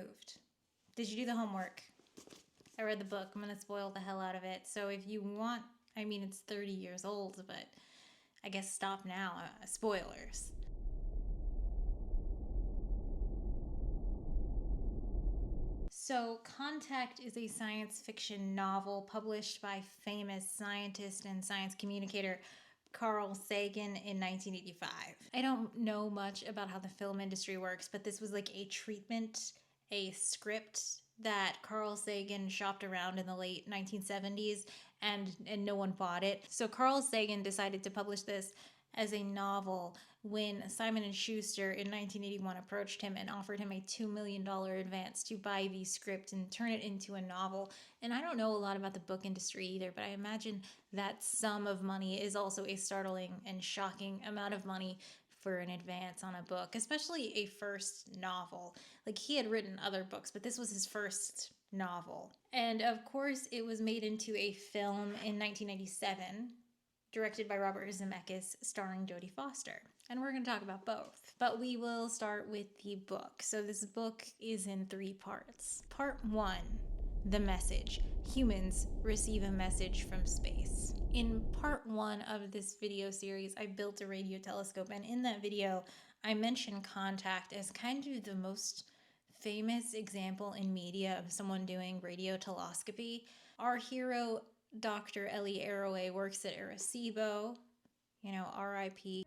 removed. Did you do the homework? I read the book. I'm going to spoil the hell out of it. So if you want, I mean, it's 30 years old, but I guess stop now. Spoilers. So, Contact is a science fiction novel published by famous scientist and science communicator Carl Sagan in 1985. I don't know much about how the film industry works, but this was like a treatment, a script that Carl Sagan shopped around in the late 1970s and no one bought it. So Carl Sagan decided to publish this as a novel when Simon & Schuster in 1981 approached him and offered him a $2 million advance to buy the script and turn it into a novel. And I don't know a lot about the book industry either, but I imagine that sum of money is also a startling and shocking amount of money for an advance on a book, especially a first novel. Like, he had written other books, but this was his first novel. And of course, it was made into a film in 1997, directed by Robert Zemeckis, starring Jodie Foster. And we're going to talk about both. But we will start with the book. So this book is in 3 parts. Part 1, the message. Humans receive a message from space. In part 1 of this video series, I built a radio telescope. And in that video, I mentioned Contact as kind of the most famous example in media of someone doing radio telescopy. Our hero, Dr. Ellie Arroway, works at Arecibo, RIP.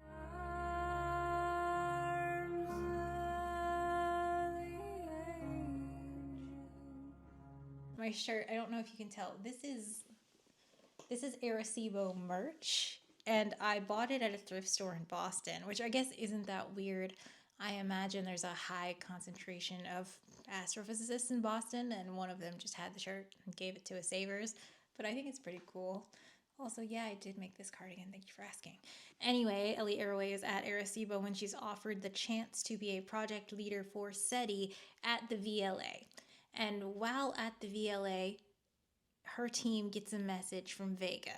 My shirt, I don't know if you can tell, this is Arecibo merch, and I bought it at a thrift store in Boston, which I guess isn't that weird. I imagine there's a high concentration of astrophysicists in Boston, and one of them just had the shirt and gave it to a Savers. But I think it's pretty cool. Also, yeah, I did make this cardigan. Thank you for asking. Anyway, Ellie Arroway is at Arecibo when she's offered the chance to be a project leader for SETI at the VLA. And while at the VLA, her team gets a message from Vega.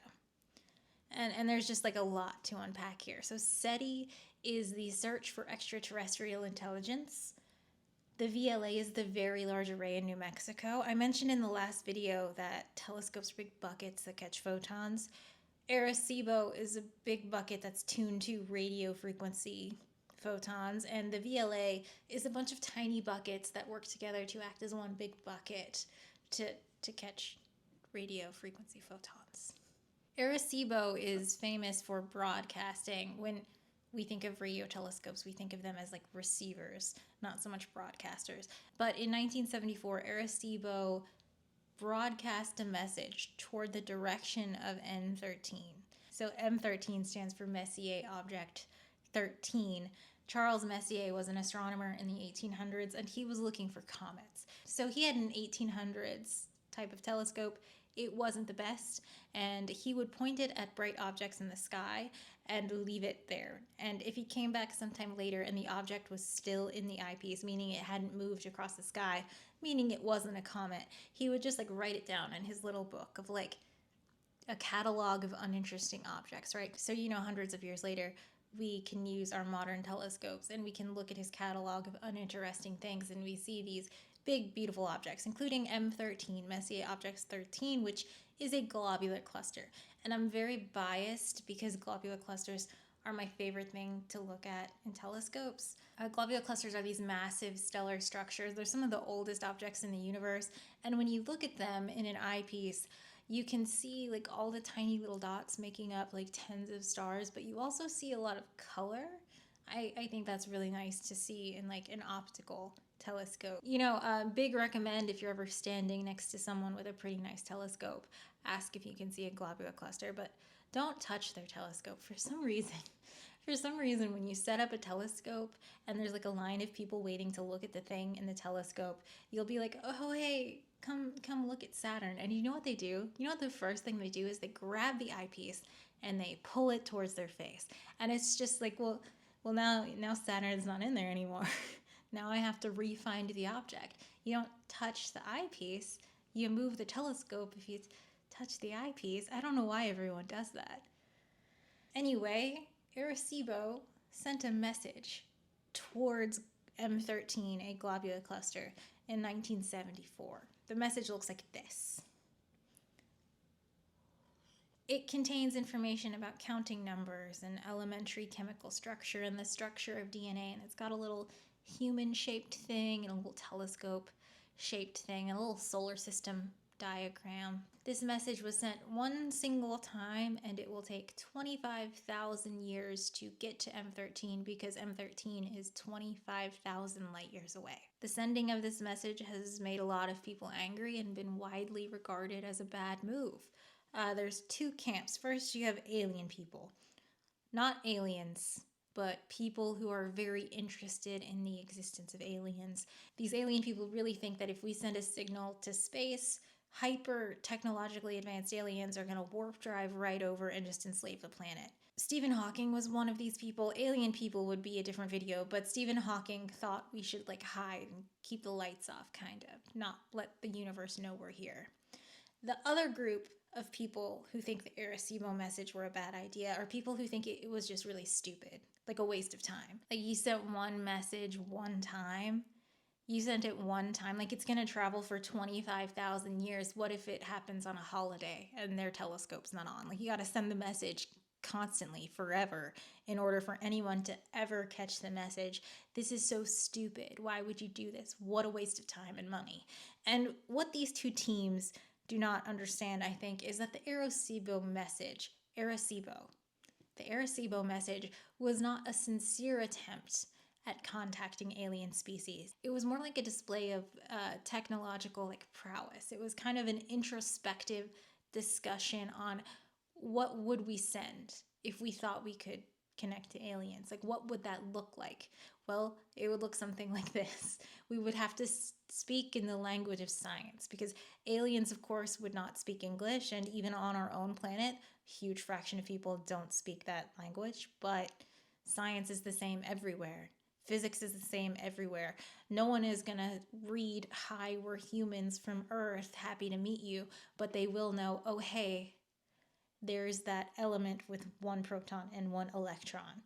And there's just like a lot to unpack here. So SETI is the search for extraterrestrial intelligence. The VLA is the Very Large Array in New Mexico. I mentioned in the last video that telescopes are big buckets that catch photons. Arecibo is a big bucket that's tuned to radio frequency photons, and the VLA is a bunch of tiny buckets that work together to act as one big bucket to catch radio frequency photons. Arecibo is famous for broadcasting. When we think of radio telescopes, we think of them as like receivers, not so much broadcasters. But in 1974, Arecibo broadcast a message toward the direction of M13. So M13 stands for Messier Object 13. Charles Messier was an astronomer in the 1800s, and he was looking for comets. So he had an 1800s type of telescope. It wasn't the best, and he would point it at bright objects in the sky and leave it there. And if he came back sometime later and the object was still in the eyepiece, meaning it hadn't moved across the sky, meaning it wasn't a comet, he would just like write it down in his little book of like a catalog of uninteresting objects, right? So, hundreds of years later, we can use our modern telescopes and we can look at his catalog of uninteresting things, and we see these big, beautiful objects, including M13, Messier Object 13, which is a globular cluster. And I'm very biased because globular clusters are my favorite thing to look at in telescopes. Globular clusters are these massive stellar structures. They're some of the oldest objects in the universe. And when you look at them in an eyepiece, you can see like all the tiny little dots making up like tens of stars, but you also see a lot of color. I think that's really nice to see in like an optical telescope. Big recommend if you're ever standing next to someone with a pretty nice telescope, ask if you can see a globular cluster, but don't touch their telescope for some reason. For some reason, when you set up a telescope and there's like a line of people waiting to look at the thing in the telescope, you'll be like, oh, hey, come look at Saturn. And you know what they do? You know what the first thing they do is they grab the eyepiece and they pull it towards their face. And it's just like, well, now Saturn's not in there anymore. Now I have to re-find the object. You don't touch the eyepiece. You move the telescope if you touch the eyepiece. I don't know why everyone does that. Anyway, Arecibo sent a message towards M13, a globular cluster, in 1974. The message looks like this. It contains information about counting numbers and elementary chemical structure and the structure of DNA, and it's got a little human-shaped thing and a little telescope-shaped thing and a little solar system diagram. This message was sent one single time, and it will take 25,000 years to get to M13 because M13 is 25,000 light years away. The sending of this message has made a lot of people angry and been widely regarded as a bad move. There's two camps. First, you have alien people. Not aliens, but people who are very interested in the existence of aliens. These alien people really think that if we send a signal to space, hyper technologically advanced aliens are going to warp drive right over and just enslave the planet. Stephen Hawking was one of these people. Alien people would be a different video, but Stephen Hawking thought we should hide and keep the lights off, kind of, not let the universe know we're here. The other group of people who think the Arecibo message were a bad idea are people who think it was just really stupid, like a waste of time. You sent one message one time. You sent it one time. It's going to travel for 25,000 years. What if it happens on a holiday and their telescope's not on? You got to send the message constantly, forever, in order for anyone to ever catch the message. This is so stupid. Why would you do this? What a waste of time and money. And what these two teams do not understand, I think, is that the Arecibo message was not a sincere attempt at contacting alien species. It was more like a display of technological prowess. It was kind of an introspective discussion on what would we send if we thought we could connect to aliens. What would that look like? Well, it would look something like this. We would have to speak in the language of science because aliens, of course, would not speak English, and even on our own planet, a huge fraction of people don't speak that language, but science is the same everywhere. Physics is the same everywhere. No one is going to read, "Hi, we're humans from Earth, happy to meet you," but they will know, oh, hey, there's that element with one proton and one electron.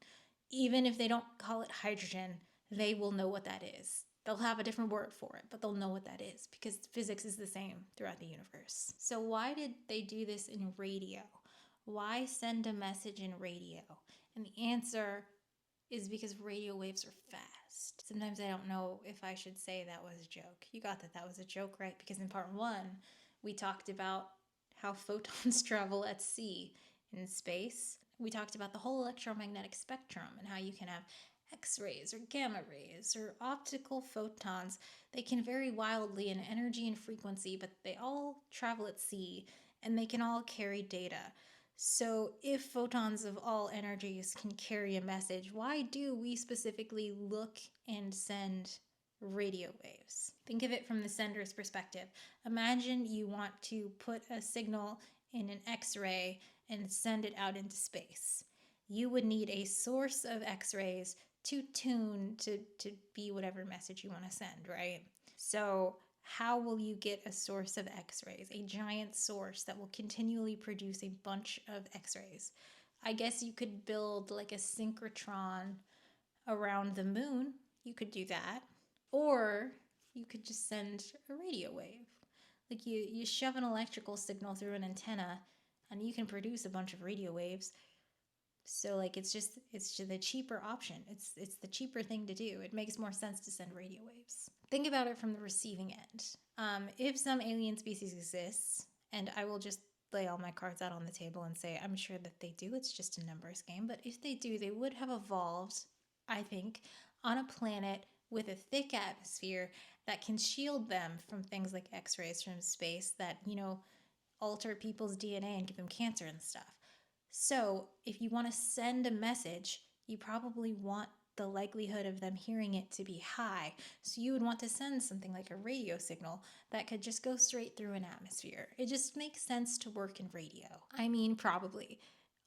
Even if they don't call it hydrogen, they will know what that is. They'll have a different word for it, but they'll know what that is because physics is the same throughout the universe. So why did they do this in radio? Why send a message in radio? And the answer is because radio waves are fast. Sometimes I don't know if I should say that was a joke. You got that was a joke, right? Because in part 1, we talked about how photons travel at sea in space. We talked about the whole electromagnetic spectrum and how you can have X-rays or gamma rays or optical photons. They can vary wildly in energy and frequency, but they all travel at sea and they can all carry data. So if photons of all energies can carry a message, why do we specifically look and send radio waves? Think of it from the sender's perspective. Imagine you want to put a signal in an X-ray and send it out into space. You would need a source of X-rays to tune to be whatever message you want to send, right? So how will you get a source of X-rays? A giant source that will continually produce a bunch of X-rays. I guess you could build a synchrotron around the moon. You could do that. Or you could just send a radio wave. You shove an electrical signal through an antenna and you can produce a bunch of radio waves. So it's just the cheaper option. It's the cheaper thing to do. It makes more sense to send radio waves. Think about it from the receiving end. If some alien species exists, and I will just lay all my cards out on the table and say I'm sure that they do, it's just a numbers game, but if they do, they would have evolved, I think, on a planet with a thick atmosphere that can shield them from things like X-rays from space that, alter people's DNA and give them cancer and stuff. So if you want to send a message, you probably want the likelihood of them hearing it to be high. So you would want to send something like a radio signal that could just go straight through an atmosphere. It just makes sense to work in radio. I mean, probably.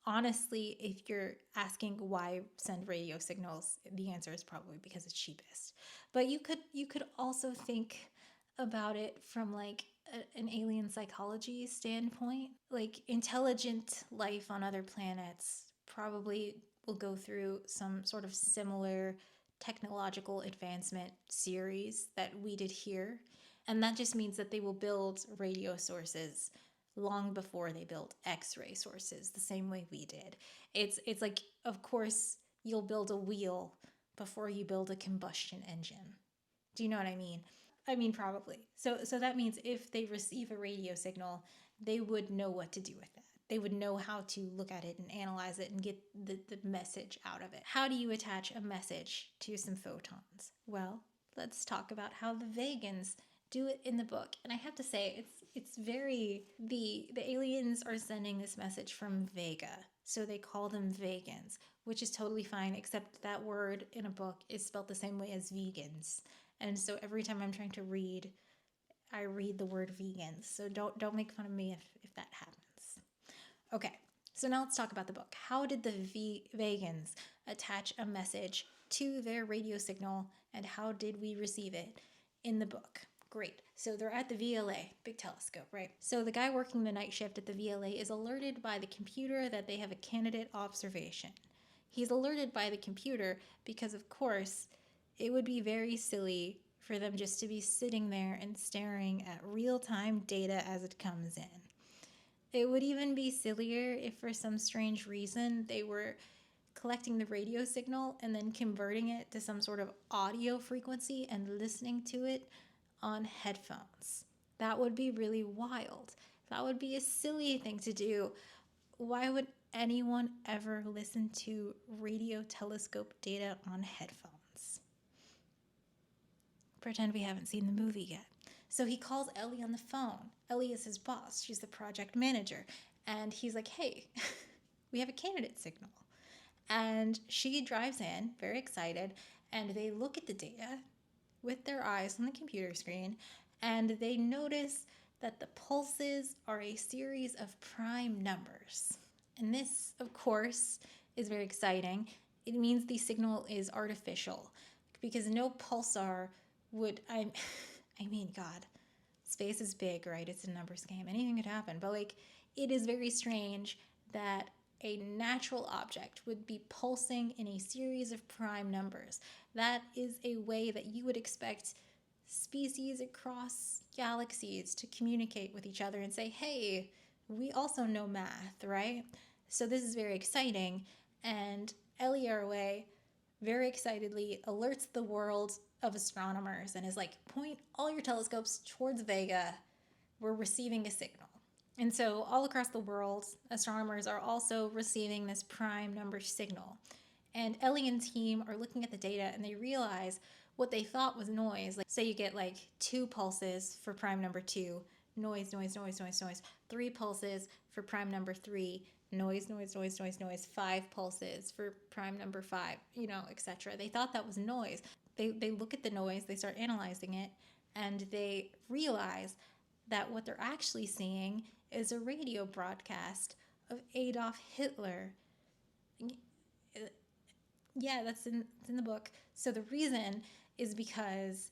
Honestly, if you're asking why send radio signals, the answer is probably because it's cheapest. But you could also think about it from an alien psychology standpoint. Intelligent life on other planets probably will go through some sort of similar technological advancement series that we did here. And that just means that they will build radio sources long before they built X-ray sources, the same way we did. It's like, of course, you'll build a wheel before you build a combustion engine. Do you know what I mean? I mean, probably. So that means if they receive a radio signal, they would know what to do with that. They would know how to look at it and analyze it and get the message out of it. How do you attach a message to some photons? Well, let's talk about how the Vegans do it in the book. And I have to say, it's very the aliens are sending this message from Vega, so they call them vegans, which is totally fine, except that word in a book is spelled the same way as vegans. And so every time I'm trying to read, I read the word vegans. So don't make fun of me if that happens. Okay, so now let's talk about the book. How did the vegans attach a message to their radio signal, and how did we receive it in the book? Great. So they're at the VLA, big telescope, right? So the guy working the night shift at the VLA is alerted by the computer that they have a candidate observation. He's alerted by the computer because, of course, it would be very silly for them just to be sitting there and staring at real-time data as it comes in. It would even be sillier if for some strange reason they were collecting the radio signal and then converting it to some sort of audio frequency and listening to it on headphones. That would be really wild. That would be a silly thing to do. Why would anyone ever listen to radio telescope data on headphones? Pretend we haven't seen the movie yet. So he calls Ellie on the phone. Ellie is his boss. She's the project manager. And he's like, hey, we have a candidate signal. And she drives in, very excited, and they look at the data with their eyes on the computer screen, and they notice that the pulses are a series of prime numbers. And this, of course, is very exciting. It means the signal is artificial, because no pulsar would, I mean, God, space is big, right? It's a numbers game. Anything could happen. But, like, it is very strange that a natural object would be pulsing in a series of prime numbers. That is a way that you would expect species across galaxies to communicate with each other and say, hey, we also know math, right? So this is very exciting. And Ellie Arway very excitedly alerts the world of astronomers and is like, point all your telescopes towards Vega. We're receiving a signal. And so all across the world, astronomers are also receiving this prime number signal. And Ellie and team are looking at the data and they realize what they thought was noise. Like, say you get like 2 pulses for prime number 2, noise, noise, noise, noise, noise. 3 pulses for prime number 3, noise, noise, noise, noise, noise. 5 pulses for prime number 5, etc. They thought that was noise. They look at the noise, they start analyzing it, and they realize that what they're actually seeing is a radio broadcast of Adolf Hitler. Yeah, that's in the book. So the reason is because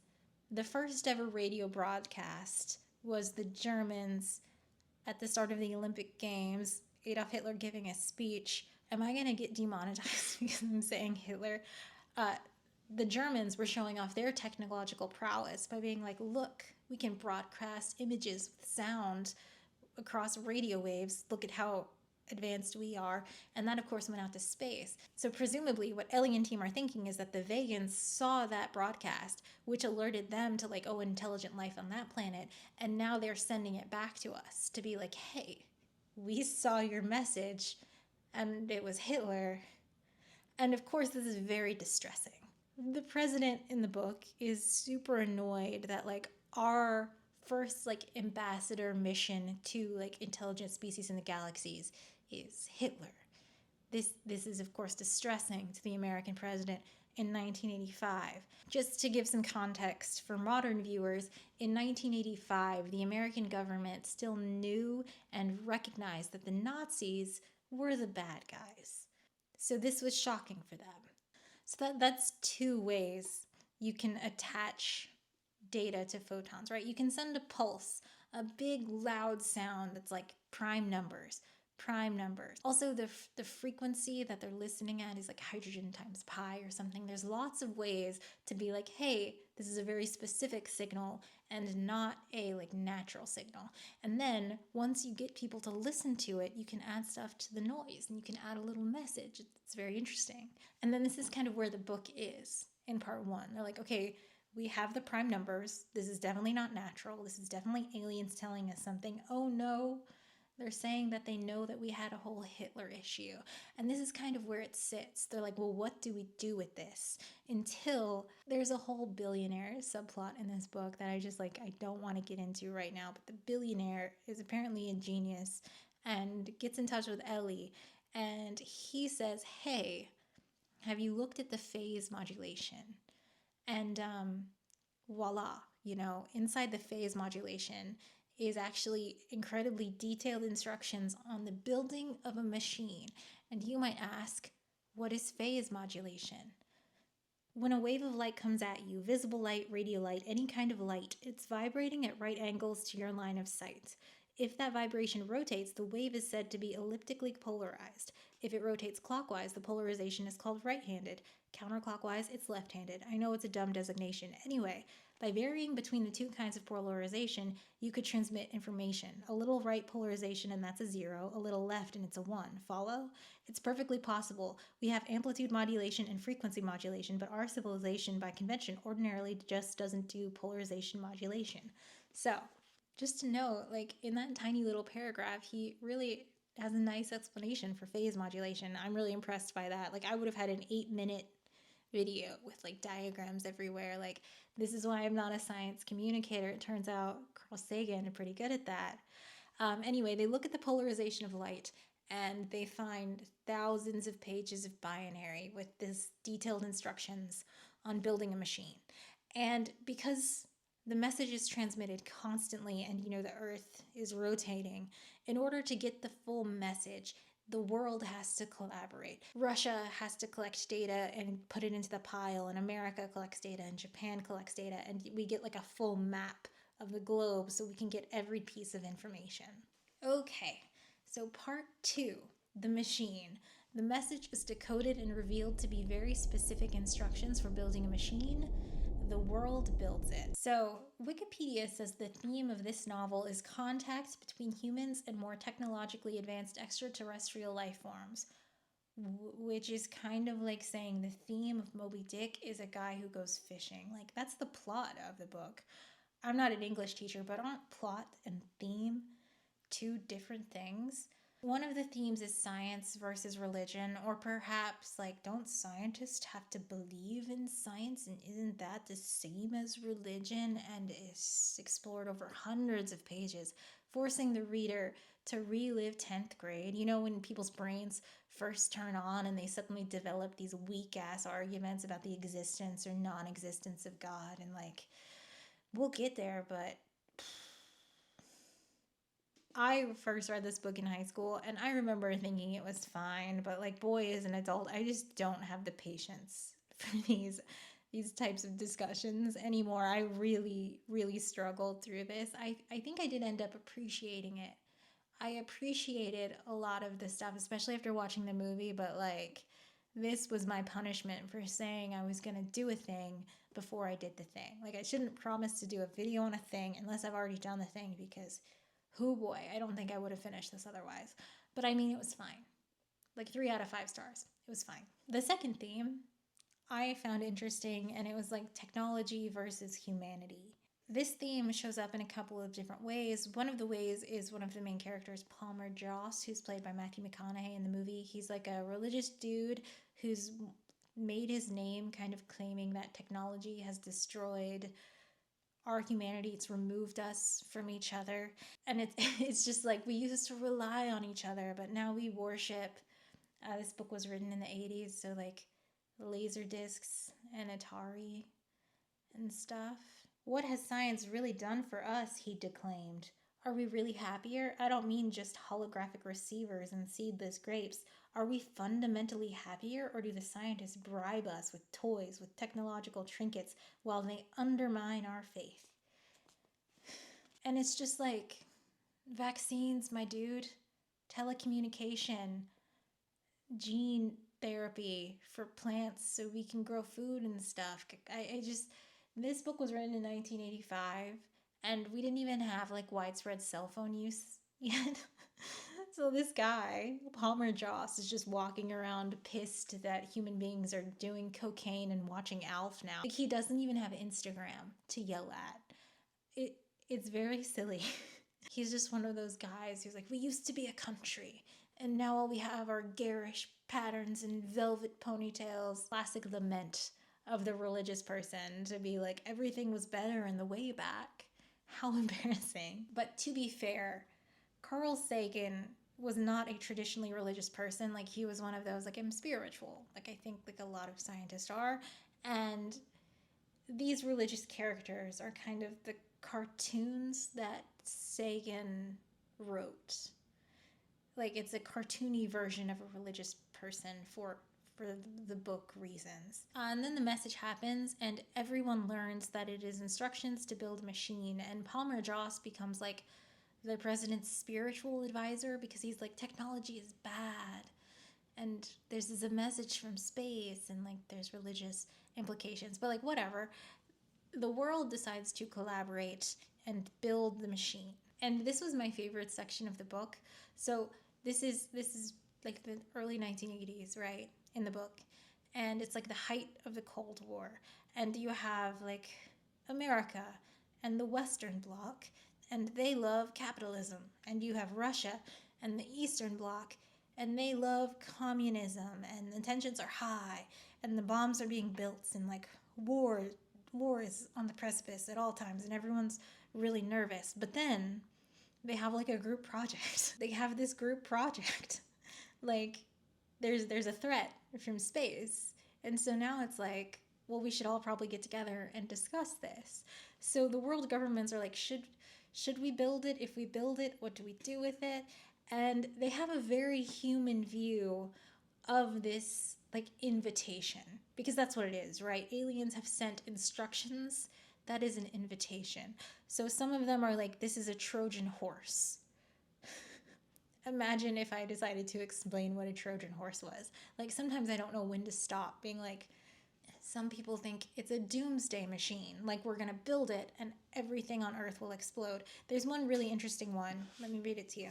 the first ever radio broadcast was the Germans at the start of the Olympic Games, Adolf Hitler giving a speech. Am I going to get demonetized because I'm saying Hitler? The Germans were showing off their technological prowess by being like, look, we can broadcast images with sound across radio waves. Look at how advanced we are. And that, of course, went out to space. So presumably what Ellie and team are thinking is that the Vegans saw that broadcast, which alerted them to like, oh, intelligent life on that planet. And now they're sending it back to us to be like, hey, we saw your message and it was Hitler. And of course, this is very distressing. The president in the book is super annoyed that like our first like ambassador mission to like intelligent species in the galaxies is Hitler. This is of course distressing to the American president in 1985. Just to give some context for modern viewers, in 1985 the American government still knew and recognized that the Nazis were the bad guys. So this was shocking for them. So that's 2 ways you can attach data to photons, right? You can send a pulse, a big loud sound that's like prime numbers. prime numbers. Also, the frequency that they're listening at is like hydrogen times pi or something. There's lots of ways to be like, hey, this is a very specific signal and not a like natural signal. And then once you get people to listen to it, you can add stuff to the noise and you can add a little message. It's very interesting. And then this is kind of where the book is in part one. They're like, okay, we have the prime numbers. This is definitely not natural. This is definitely aliens telling us something. Oh no, they're saying that they know that we had a whole Hitler issue. And this is kind of where it sits. They're like, well, what do we do with this? Until there's a whole billionaire subplot in this book that I don't want to get into right now. But the billionaire is apparently a genius and gets in touch with Ellie. And he says, hey, have you looked at the phase modulation? And voila, inside the phase modulation is actually incredibly detailed instructions on the building of a machine. And you might ask, what is phase modulation? When a wave of light comes at you, visible light, radio light, any kind of light, it's vibrating at right angles to your line of sight. If that vibration rotates, the wave is said to be elliptically polarized. If it rotates clockwise, the polarization is called right-handed. Counterclockwise, it's left-handed. I know it's a dumb designation. Anyway, by varying between the two kinds of polarization, you could transmit information. A little right polarization and that's a 0, a little left and it's a 1. Follow? It's perfectly possible. We have amplitude modulation and frequency modulation, but our civilization, by convention, ordinarily just doesn't do polarization modulation. So, just to note, in that tiny little paragraph, he really has a nice explanation for phase modulation. I'm really impressed by that. I would have had an 8-minute video with diagrams everywhere. This is why I'm not a science communicator. It turns out Carl Sagan is pretty good at that. Anyway, they look at the polarization of light and they find thousands of pages of binary with this detailed instructions on building a machine. And because the message is transmitted constantly and the earth is rotating, in order to get the full message, the world has to collaborate. Russia has to collect data and put it into the pile, and America collects data and Japan collects data, and we get a full map of the globe so we can get every piece of information. Okay, so part 2, the machine. The message is decoded and revealed to be very specific instructions for building a machine. The world builds it. So Wikipedia says the theme of this novel is contact between humans and more technologically advanced extraterrestrial life forms, which is kind of like saying the theme of Moby Dick is a guy who goes fishing. That's the plot of the book. I'm not an English teacher, but aren't plot and theme two different things? One of the themes is science versus religion, or perhaps don't scientists have to believe in science, and isn't that the same as religion? And is explored over hundreds of pages, forcing the reader to relive 10th grade. When people's brains first turn on and they suddenly develop these weak ass arguments about the existence or non-existence of God, and we'll get there, but I first read this book in high school and I remember thinking it was fine, but boy, as an adult, I just don't have the patience for these types of discussions anymore. I really, really struggled through this. I think I did end up appreciating it. I appreciated a lot of the stuff, especially after watching the movie, but this was my punishment for saying I was going to do a thing before I did the thing. I shouldn't promise to do a video on a thing unless I've already done the thing, because oh boy, I don't think I would have finished this otherwise. But I mean, it was fine. 3 out of 5 stars. It was fine. The second theme I found interesting, and it was technology versus humanity. This theme shows up in a couple of different ways. One of the ways is one of the main characters, Palmer Joss, who's played by Matthew McConaughey in the movie. He's a religious dude who's made his name kind of claiming that technology has destroyed our humanity. It's removed us from each other. And it's just we used to rely on each other, but now we worship. This book was written in the 80s, so laser discs and Atari and stuff. What has science really done for us, he declaimed. Are we really happier? I don't mean just holographic receivers and seedless grapes. Are we fundamentally happier, or do the scientists bribe us with toys, with technological trinkets, while they undermine our faith? And it's just vaccines, my dude. telecommunication, gene therapy for plants so we can grow food and stuff. I just, this book was written in 1985 and we didn't even have like widespread cell phone use yet. So this guy, Palmer Joss, is just walking around pissed that human beings are doing cocaine and watching Alf now. Like, he doesn't even have Instagram to yell at. It's very silly. He's just one of those guys who's like, we used to be a country, and now all we have are garish patterns and velvet ponytails. Classic lament of the religious person to be like, everything was better in the way back. How embarrassing. But to be fair, Carl Sagan was not a traditionally religious person. Like, he was one of those, like, I'm spiritual. Like, I think like a lot of scientists are. And these religious characters are kind of the cartoons that Sagan wrote. Like, it's a cartoony version of a religious person for the book reasons. And then the message happens and everyone learns that it is instructions to build a machine, and Palmer Joss becomes like the president's spiritual advisor because he's like, technology is bad and there's a message from space and like there's religious implications, but like whatever. The world decides to collaborate and build the machine. And this was my favorite section of the book. So this is like the early 1980s, right, in the book. And it's like the height of the Cold War. And you have like America and the Western Bloc, and they love capitalism. And you have Russia and the Eastern Bloc, and they love communism, and the tensions are high, and the bombs are being built, and like war is on the precipice at all times, and everyone's really nervous. But then they have like a group project. They have this group project. Like, there's a threat from space. And so now it's like, well, we should all probably get together and discuss this. So the world governments are like, should we build it? If we build it, what do we do with it? And they have a very human view of this like invitation, because that's what it is, right? Aliens have sent instructions. That is an invitation. So some of them are like, this is a Trojan horse. Imagine if I decided to explain what a Trojan horse was. Like, sometimes I don't know when to stop being like, some people think it's a doomsday machine. Like, we're going to build it and everything on Earth will explode. There's one really interesting one. Let me read it to you.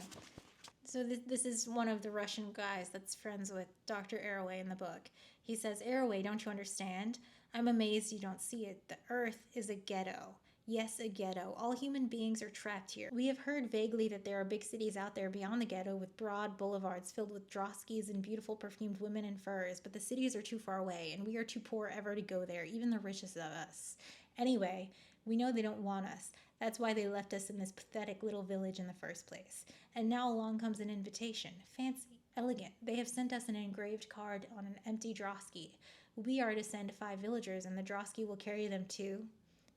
So this is one of the Russian guys that's friends with Dr. Arroway in the book. He says, Arroway, don't you understand? I'm amazed you don't see it. The Earth is a ghetto. Yes, a ghetto. All human beings are trapped here. We have heard vaguely that there are big cities out there beyond the ghetto with broad boulevards filled with droskies and beautiful perfumed women in furs, but the cities are too far away, and we are too poor ever to go there, even the richest of us. Anyway, we know they don't want us. That's why they left us in this pathetic little village in the first place. And now along comes an invitation. Fancy, elegant. They have sent us an engraved card on an empty drosky. We are to send 5 villagers, and the drosky will carry them to,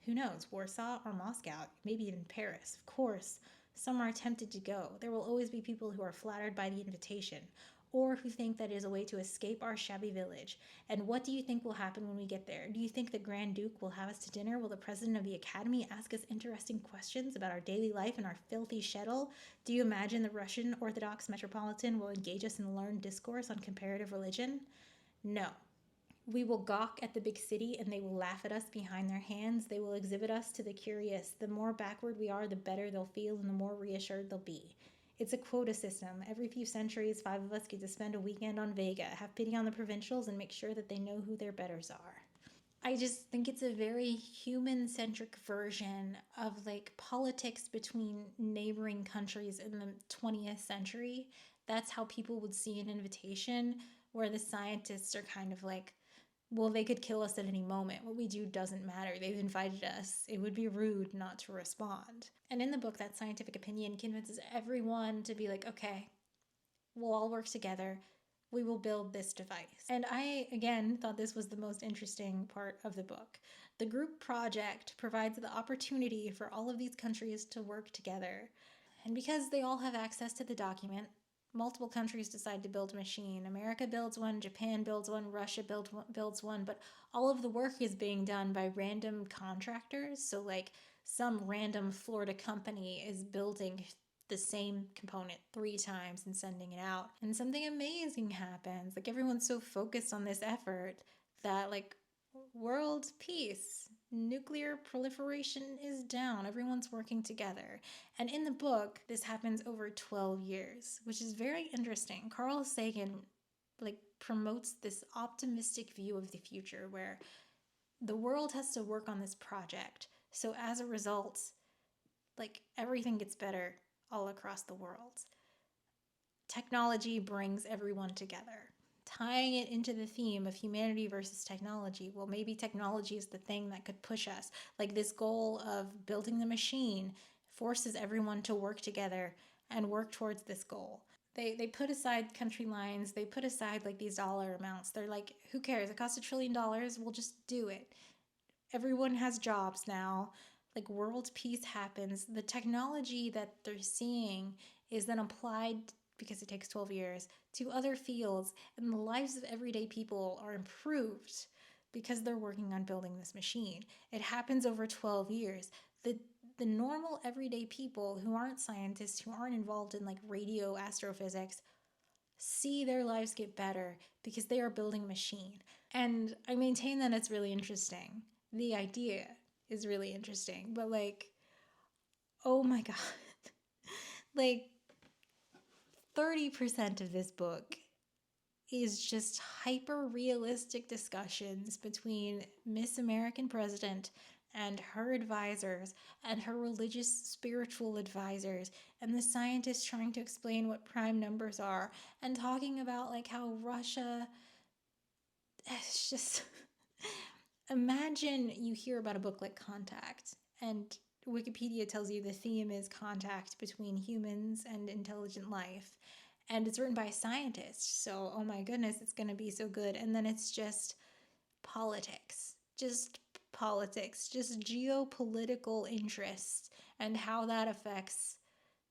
who knows, Warsaw or Moscow, maybe even Paris. Of course, some are tempted to go. There will always be people who are flattered by the invitation, or who think that it is a way to escape our shabby village. And what do you think will happen when we get there? Do you think the Grand Duke will have us to dinner? Will the president of the Academy ask us interesting questions about our daily life and our filthy shtetl? Do you imagine the Russian Orthodox Metropolitan will engage us in a learned discourse on comparative religion? No. We will gawk at the big city, and they will laugh at us behind their hands. They will exhibit us to the curious. The more backward we are, the better they'll feel, and the more reassured they'll be. It's a quota system. Every few centuries, 5 of us get to spend a weekend on Vega, have pity on the provincials, and make sure that they know who their betters are. I just think it's a very human-centric version of like politics between neighboring countries in the 20th century. That's how people would see an invitation, where the scientists are kind of like, well, they could kill us at any moment. What we do doesn't matter. They've invited us. It would be rude not to respond. And in the book, that scientific opinion convinces everyone to be like, okay, we'll all work together. We will build this device. And I, again, thought this was the most interesting part of the book. The group project provides the opportunity for all of these countries to work together. And because they all have access to the document, multiple countries decide to build a machine. America builds one, Japan builds one, Russia builds one, but all of the work is being done by random contractors. So like some random Florida company is building the same component 3 times and sending it out. And something amazing happens. Like everyone's so focused on this effort that like world peace, nuclear proliferation is down. Everyone's working together. And in the book, this happens over 12 years, which is very interesting. Carl Sagan like promotes this optimistic view of the future where the world has to work on this project. So as a result, like everything gets better all across the world. Technology brings everyone together. Tying it into the theme of humanity versus technology, well, maybe technology is the thing that could push us. Like this goal of building the machine forces everyone to work together and work towards this goal. They put aside country lines, they put aside like these dollar amounts. They're like, who cares? It costs $1 trillion, we'll just do it. Everyone has jobs now. Like world peace happens. The technology that they're seeing is then applied, because it takes 12 years, to other fields, and the lives of everyday people are improved because they're working on building this machine. It happens over 12 years. The normal everyday people who aren't scientists, who aren't involved in like radio astrophysics, see their lives get better because they are building a machine. And I maintain that it's really interesting. The idea is really interesting, but like, oh my God. Like 30% of this book is just hyper realistic discussions between Miss American President and her advisors and her religious spiritual advisors and the scientists trying to explain what prime numbers are and talking about like how Russia, it's just imagine you hear about a book like Contact and Wikipedia tells you the theme is contact between humans and intelligent life. And it's written by a scientist. So, oh my goodness, it's going to be so good. And then it's just politics, just geopolitical interests and how that affects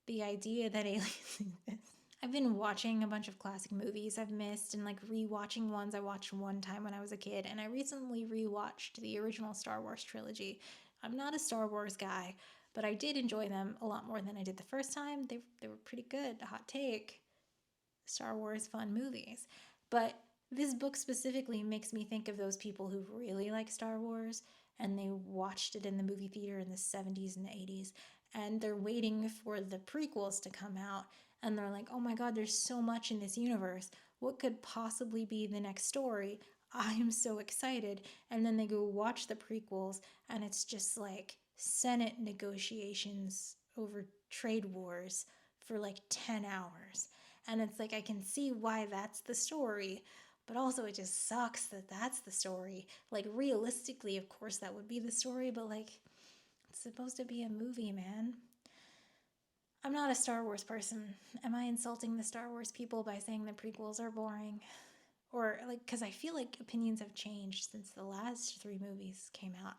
the idea that aliens exist. I've been watching a bunch of classic movies I've missed and like rewatching ones I watched one time when I was a kid. And I recently rewatched the original Star Wars trilogy. I'm not a Star Wars guy, but I did enjoy them a lot more than I did the first time. They were pretty good. Hot take. Star Wars fun movies. But this book specifically makes me think of those people who really like Star Wars and they watched it in the movie theater in the 70s and the 80s and they're waiting for the prequels to come out and they're like, oh my God, there's so much in this universe. What could possibly be the next story? I am so excited. And then they go watch the prequels and it's just like Senate negotiations over trade wars for like 10 hours. And it's like, I can see why that's the story, but also it just sucks that that's the story. Like, realistically, of course, that would be the story, but like, it's supposed to be a movie, man. I'm not a Star Wars person. Am I insulting the Star Wars people by saying the prequels are boring? Or, like, because I feel like opinions have changed since the last 3 movies came out.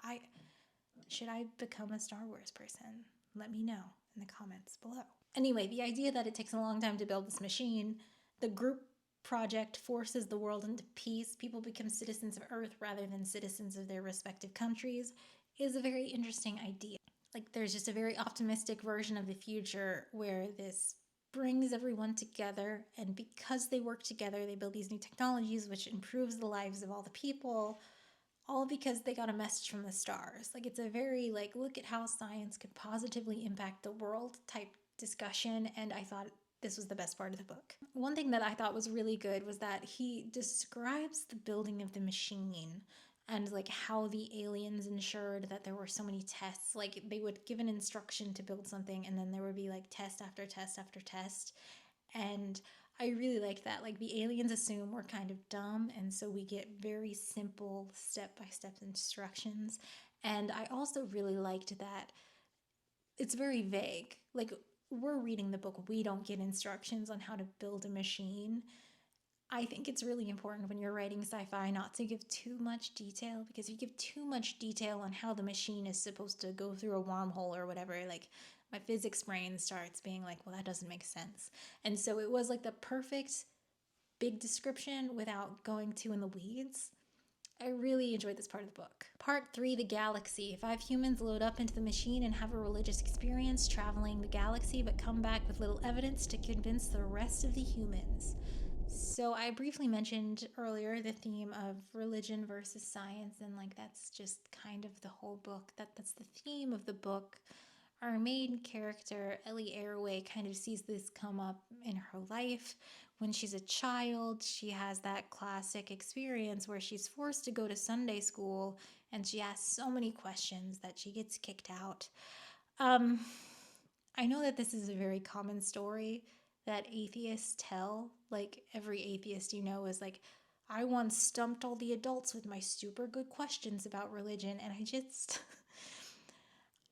Should I become a Star Wars person? Let me know in the comments below. Anyway, the idea that it takes a long time to build this machine, the group project forces the world into peace, people become citizens of Earth rather than citizens of their respective countries, is a very interesting idea. Like, there's just a very optimistic version of the future where this brings everyone together, and because they work together, they build these new technologies, which improves the lives of all the people, all because they got a message from the stars. Like, it's a very, like, look at how science could positively impact the world type discussion, and I thought this was the best part of the book. One thing that I thought was really good was that he describes the building of the machine and like how the aliens ensured that there were so many tests. Like, they would give an instruction to build something and then there would be like test after test after test. And I really like that. Like, the aliens assume we're kind of dumb, and so we get very simple step-by-step instructions. And I also really liked that it's very vague. Like, we're reading the book, we don't get instructions on how to build a machine. I think it's really important when you're writing sci-fi not to give too much detail, because if you give too much detail on how the machine is supposed to go through a wormhole or whatever, like, my physics brain starts being like, well, that doesn't make sense. And so it was like the perfect big description without going too in the weeds. I really enjoyed this part of the book. Part 3, The Galaxy. 5 humans load up into the machine and have a religious experience traveling the galaxy, but come back with little evidence to convince the rest of the humans. So I briefly mentioned earlier the theme of religion versus science, and like that's just kind of the whole book. That's the theme of the book. Our main character, Ellie Arroway, kind of sees this come up in her life. When she's a child, she has that classic experience where she's forced to go to Sunday school and she asks so many questions that she gets kicked out. Um, I know that this is a very common story that atheists tell. Like, every atheist you know is like, I once stumped all the adults with my super good questions about religion, and I just.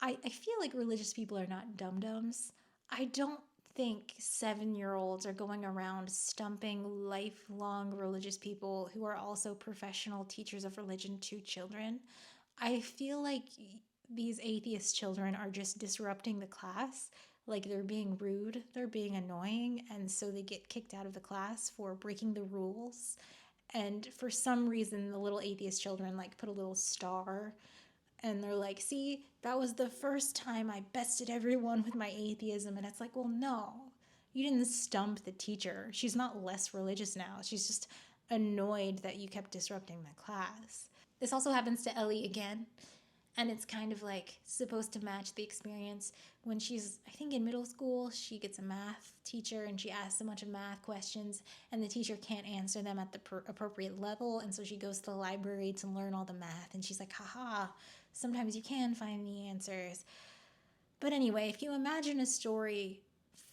I feel like religious people are not dum-dums. I don't think 7-year-olds are going around stumping lifelong religious people who are also professional teachers of religion to children. I feel like these atheist children are just disrupting the class. Like, they're being rude, they're being annoying, and so they get kicked out of the class for breaking the rules. And for some reason, the little atheist children like put a little star, and they're like, see, that was the first time I bested everyone with my atheism. And it's like, well, no, you didn't stump the teacher. She's not less religious now. She's just annoyed that you kept disrupting the class. This also happens to Ellie again. And it's kind of like supposed to match the experience when she's, I think, in middle school. She gets a math teacher and she asks a bunch of math questions, and the teacher can't answer them at the appropriate level, and so she goes to the library to learn all the math, and she's like, haha, sometimes you can find the answers. But anyway, if you imagine a story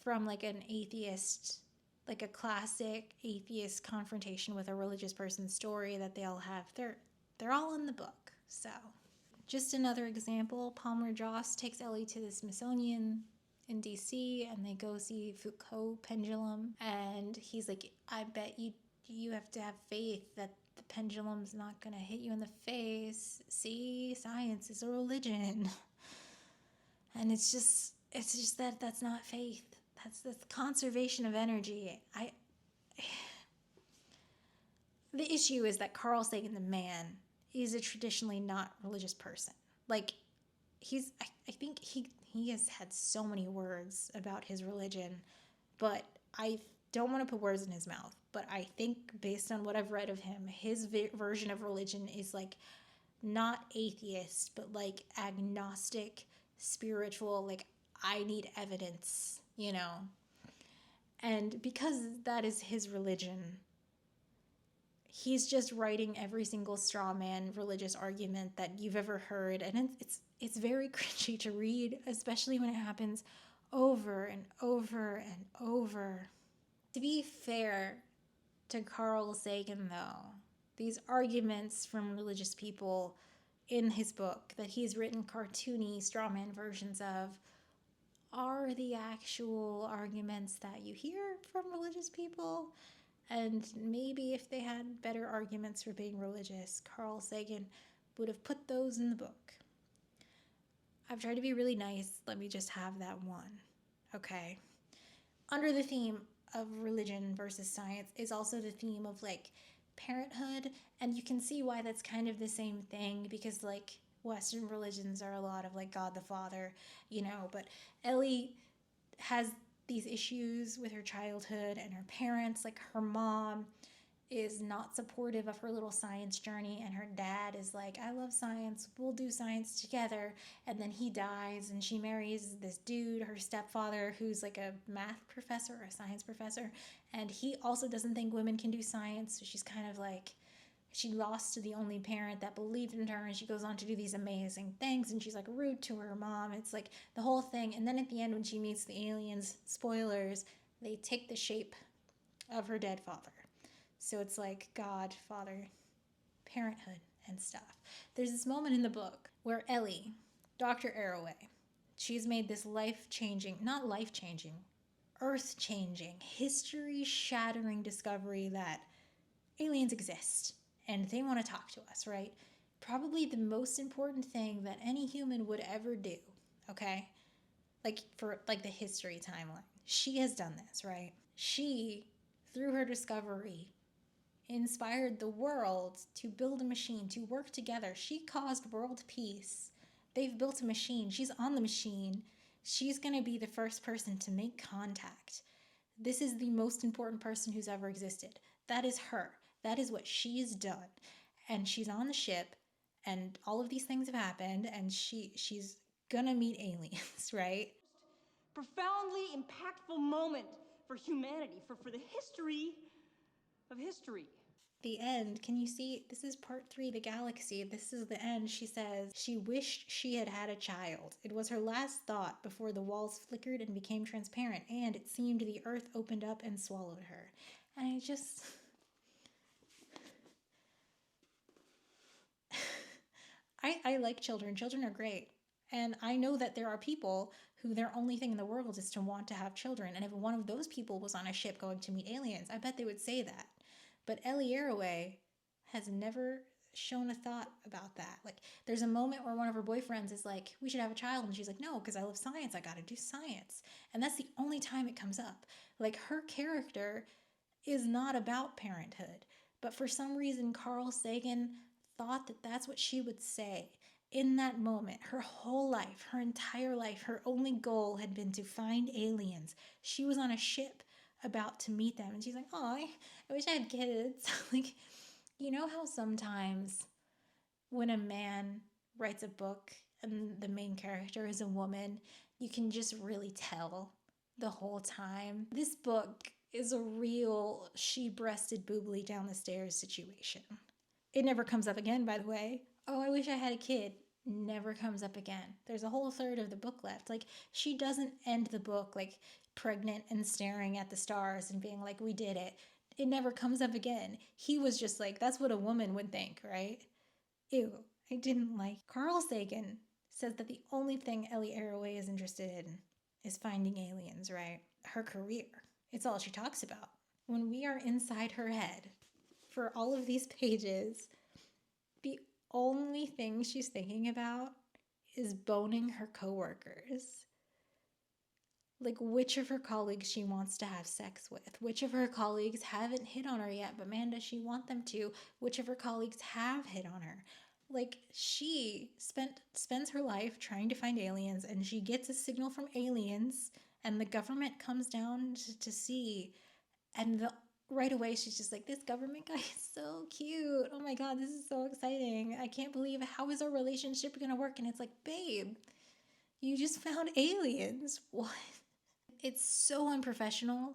from like an atheist, like a classic atheist confrontation with a religious person's story that they all have, they're all in the book. So just another example, Palmer Joss takes Ellie to the Smithsonian in DC, and they go see Foucault pendulum, and he's like, I bet you have to have faith that the pendulum's not gonna hit you in the face. See, science is a religion. And it's just that's not faith. That's conservation of energy. The issue is that Carl Sagan, the man, is a traditionally not religious person. Like, I think he has had so many words about his religion, but I don't want to put words in his mouth. But I think, based on what I've read of him, his version of religion is like not atheist, but like agnostic, spiritual. Like, I need evidence, you know. And because that is his religion, he's just writing every single straw man religious argument that you've ever heard, and it's very cringy to read, especially when it happens over and over and over. To be fair to Carl Sagan, though, these arguments from religious people in his book that he's written cartoony straw man versions of are the actual arguments that you hear from religious people. And maybe if they had better arguments for being religious, Carl Sagan would have put those in the book. I've tried to be really nice. Let me just have that one. Okay. Under the theme of religion versus science is also the theme of like parenthood. And you can see why that's kind of the same thing, because like Western religions are a lot of like God the Father, you know, but Ellie has these issues with her childhood and her parents. Like, her mom is not supportive of her little science journey, and her dad is like, I love science, we'll do science together. And then he dies and she marries this dude, her stepfather, who's like a math professor or a science professor, and he also doesn't think women can do science. So she's kind of like, she lost to the only parent that believed in her, and she goes on to do these amazing things, and she's like rude to her mom. It's like the whole thing. And then at the end, when she meets the aliens, spoilers, they take the shape of her dead father. So it's like God, father, parenthood, and stuff. There's this moment in the book where Ellie, Dr. Arroway, she's made this life-changing, not life-changing, earth-changing, history-shattering discovery that aliens exist and they want to talk to us, right? Probably the most important thing that any human would ever do, okay? Like, for like the history timeline. She has done this, right? She, through her discovery, inspired the world to build a machine, to work together. She caused world peace. They've built a machine. She's on the machine. She's going to be the first person to make contact. This is the most important person who's ever existed. That is her. That is what she's done. And she's on the ship, and all of these things have happened, and she's gonna meet aliens, right? Profoundly impactful moment for humanity, for the history of history. The end. Can you see? This is part 3, the galaxy. This is the end. She says she wished she had had a child. It was her last thought before the walls flickered and became transparent, and it seemed the earth opened up and swallowed her. And I just... I like children. Children are great. And I know that there are people who their only thing in the world is to want to have children. And if one of those people was on a ship going to meet aliens, I bet they would say that. But Ellie Arroway has never shown a thought about that. Like, there's a moment where one of her boyfriends is like, we should have a child. And she's like, no, because I love science. I got to do science. And that's the only time it comes up. Like, her character is not about parenthood. But for some reason, Carl Sagan thought that that's what she would say. In that moment, her whole life, her entire life, her only goal had been to find aliens. She was on a ship about to meet them, and she's like, oh, I wish I had kids. Like, you know how sometimes when a man writes a book and the main character is a woman, you can just really tell the whole time? This book is a real she-breasted boobly down the stairs situation. It never comes up again, by the way. Oh, I wish I had a kid. Never comes up again. There's a whole third of the book left. Like, she doesn't end the book like pregnant and staring at the stars and being like, we did it. It never comes up again. He was just like, that's what a woman would think, right? Ew, I didn't like. Carl Sagan says that the only thing Ellie Arroway is interested in is finding aliens, right? Her career. It's all she talks about. When we are inside her head for all of these pages, the only thing she's thinking about is boning her coworkers. Like, which of her colleagues she wants to have sex with. Which of her colleagues haven't hit on her yet, but man, does she want them to. Which of her colleagues have hit on her. Like, she spends her life trying to find aliens, and she gets a signal from aliens, and the government comes down to see, and right away she's just like, this government guy is so cute. Oh my god, this is so exciting. I can't believe, how is our relationship gonna work? And it's like, babe, you just found aliens. What? It's so unprofessional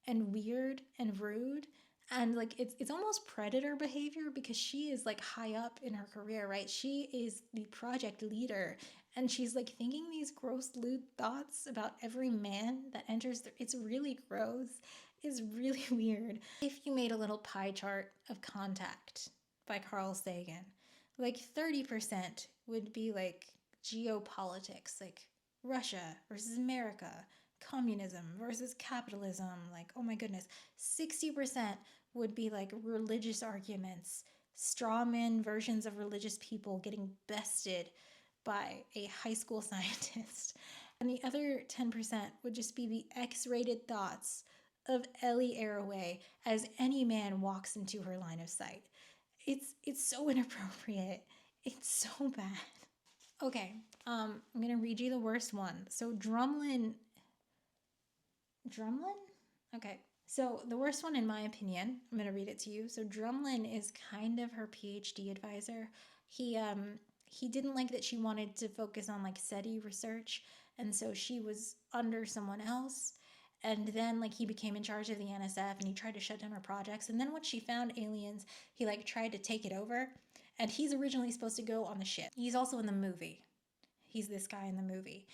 and weird and rude, and like it's almost predator behavior, because she is like high up in her career, right? She is the project leader, and she's like thinking these gross lewd thoughts about every man that enters it's really gross. It's really weird. If you made a little pie chart of Contact by Carl Sagan, like 30% would be like geopolitics, like Russia versus America, communism versus capitalism, like, oh my goodness. 60% would be like religious arguments, straw man versions of religious people getting bested by a high school scientist. And the other 10% would just be the X-rated thoughts of Ellie Arroway as any man walks into her line of sight. It's so inappropriate. It's so bad. Okay, I'm gonna read you the worst one. So Drumlin? Okay, so the worst one in my opinion, I'm gonna read it to you. So Drumlin is kind of her PhD advisor. He didn't like that she wanted to focus on like SETI research, and so she was under someone else. And then like he became in charge of the NSF, and he tried to shut down her projects. And then when she found aliens, he like tried to take it over. And he's originally supposed to go on the ship. He's also in the movie. He's this guy in the movie.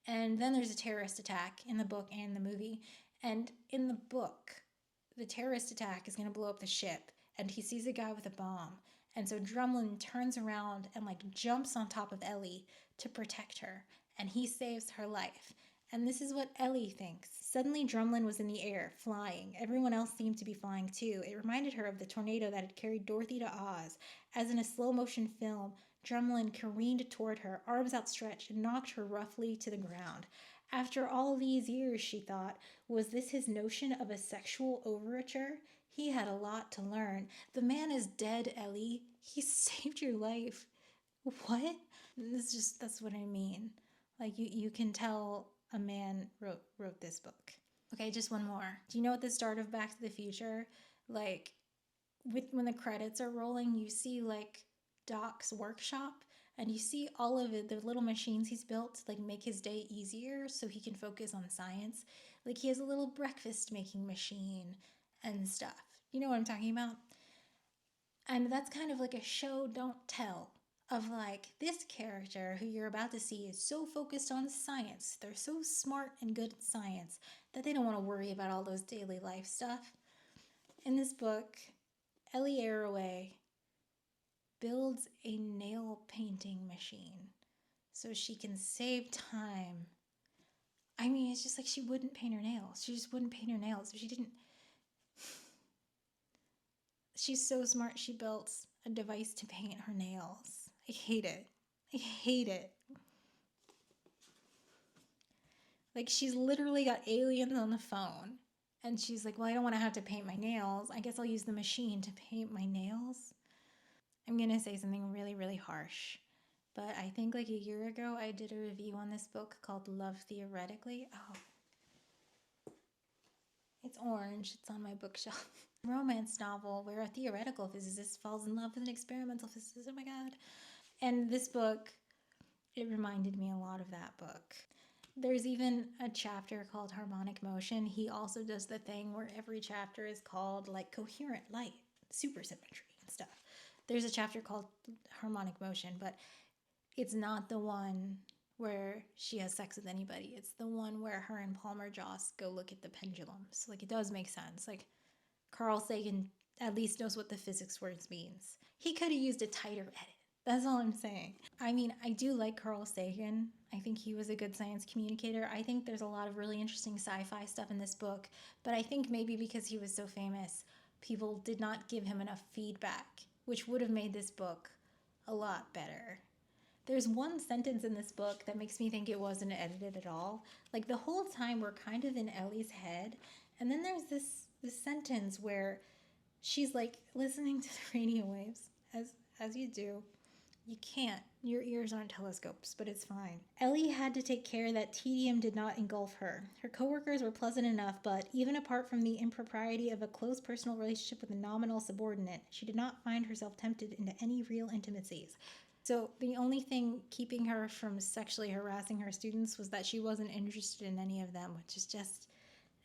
And then there's a terrorist attack in the book and the movie. And in the book, the terrorist attack is going to blow up the ship, and he sees a guy with a bomb. And so Drumlin turns around and like jumps on top of Ellie to protect her, and he saves her life. And this is what Ellie thinks. Suddenly Drumlin was in the air, flying. Everyone else seemed to be flying too. It reminded her of the tornado that had carried Dorothy to Oz. As in a slow-motion film, Drumlin careened toward her, arms outstretched, and knocked her roughly to the ground. After all these years, she thought, was this his notion of a sexual overture? He had a lot to learn. The man is dead, Ellie. He saved your life. What? That's what I mean. Like you can tell a man wrote this book. Okay, just one more. Do you know at the start of Back to the Future, like when the credits are rolling, you see like Doc's workshop and you see all of it, the little machines he's built to like make his day easier so he can focus on science. Like he has a little breakfast making machine and stuff. You know what I'm talking about? And that's kind of like a show don't tell of like this character who you're about to see is so focused on science. They're so smart and good at science that they don't want to worry about all those daily life stuff. In this book, Ellie Arroway builds a nail painting machine so she can save time. I mean, it's just like she wouldn't paint her nails. She just wouldn't paint her nails. She didn't. She's so smart, she built a device to paint her nails. I hate it. I hate it. Like, she's literally got aliens on the phone. And she's like, well, I don't want to have to paint my nails. I guess I'll use the machine to paint my nails. I'm going to say something really, really harsh. But I think like a year ago, I did a review on this book called Love Theoretically. Oh, it's orange. It's on my bookshelf. Romance novel where a theoretical physicist falls in love with an experimental physicist. Oh my god. And this book, it reminded me a lot of that book. There's even a chapter called Harmonic Motion. He also does the thing where every chapter is called like coherent light, supersymmetry and stuff. There's a chapter called Harmonic Motion, but it's not the one where she has sex with anybody. It's the one where her and Palmer Joss go look at the pendulums. Like, it does make sense. Like, Carl Sagan at least knows what the physics words means. He could have used a tighter edit. That's all I'm saying. I mean, I do like Carl Sagan. I think he was a good science communicator. I think there's a lot of really interesting sci-fi stuff in this book, but I think maybe because he was so famous, people did not give him enough feedback, which would have made this book a lot better. There's one sentence in this book that makes me think it wasn't edited at all. Like, the whole time we're kind of in Ellie's head, and then there's this sentence where she's like listening to the radio waves, as you do. You can't. Your ears aren't telescopes, but it's fine. Ellie had to take care that tedium did not engulf her. Her coworkers were pleasant enough, but even apart from the impropriety of a close personal relationship with a nominal subordinate, she did not find herself tempted into any real intimacies. So the only thing keeping her from sexually harassing her students was that she wasn't interested in any of them, which is just,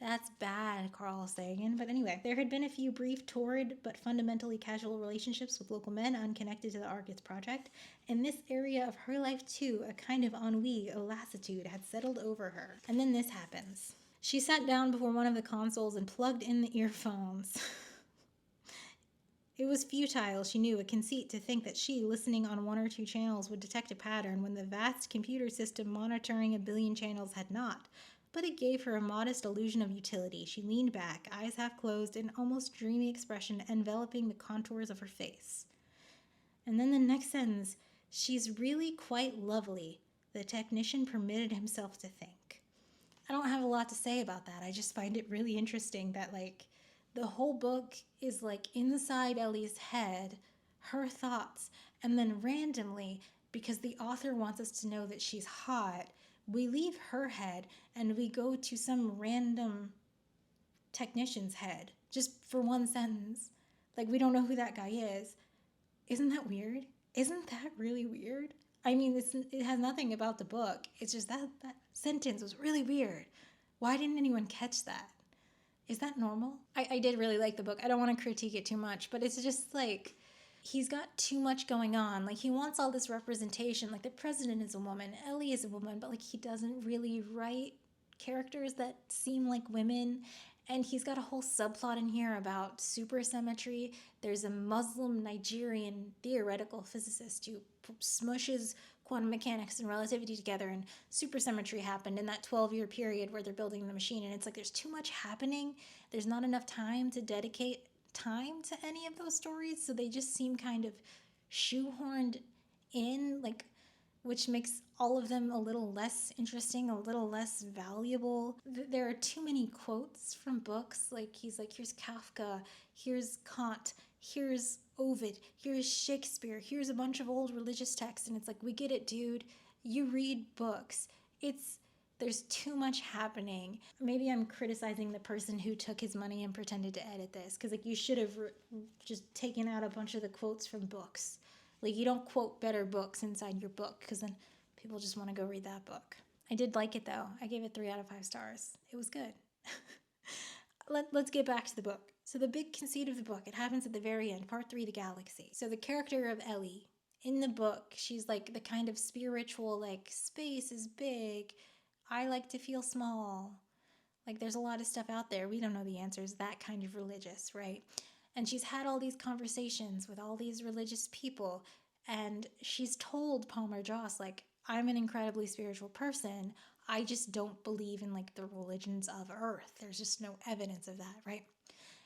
that's bad, Carl Sagan. But anyway, there had been a few brief, torrid, but fundamentally casual relationships with local men unconnected to the Argus project. In this area of her life, too, a kind of ennui, a lassitude, had settled over her. And then this happens. She sat down before one of the consoles and plugged in the earphones. It was futile, she knew, a conceit to think that she, listening on one or two channels, would detect a pattern when the vast computer system monitoring a billion channels had not. But it gave her a modest illusion of utility. She leaned back, eyes half closed, an almost dreamy expression enveloping the contours of her face. And then the next sentence, she's really quite lovely, the technician permitted himself to think. I don't have a lot to say about that. I just find it really interesting that, like, the whole book is, like, inside Ellie's head, her thoughts, and then randomly, because the author wants us to know that she's hot, we leave her head and we go to some random technician's head just for one sentence. Like, we don't know who that guy is. Isn't that weird? Isn't that really weird? I mean, it has nothing about the book. It's just that sentence was really weird. Why didn't anyone catch that? Is that normal? I did really like the book. I don't want to critique it too much, but it's just like, he's got too much going on. Like, he wants all this representation. Like, the president is a woman, Ellie is a woman, but like, he doesn't really write characters that seem like women. And he's got a whole subplot in here about supersymmetry. There's a Muslim Nigerian theoretical physicist who smushes quantum mechanics and relativity together, and supersymmetry happened in that 12-year period where they're building the machine. And it's like, there's too much happening. There's not enough time to dedicate time to any of those stories, so they just seem kind of shoehorned in. Like, which makes all of them a little less interesting, a little less valuable. There are too many quotes from books. Like, he's like, here's Kafka, here's Kant, here's Ovid, here's Shakespeare, here's a bunch of old religious texts. And it's like, we get it, dude. You read books. There's too much happening. Maybe I'm criticizing the person who took his money and pretended to edit this, because like, you should have just taken out a bunch of the quotes from books. Like, you don't quote better books inside your book, because then people just want to go read that book. I did like it though. I gave it 3 out of 5 stars. It was good. Let's get back to the book. So the big conceit of the book, it happens at the very end, part 3, the galaxy. So the character of Ellie in the book, she's like the kind of spiritual, like, space is big, I like to feel small. Like, there's a lot of stuff out there. We don't know the answers. That kind of religious, right? And she's had all these conversations with all these religious people. And she's told Palmer Joss, like, I'm an incredibly spiritual person. I just don't believe in, like, the religions of Earth. There's just no evidence of that, right?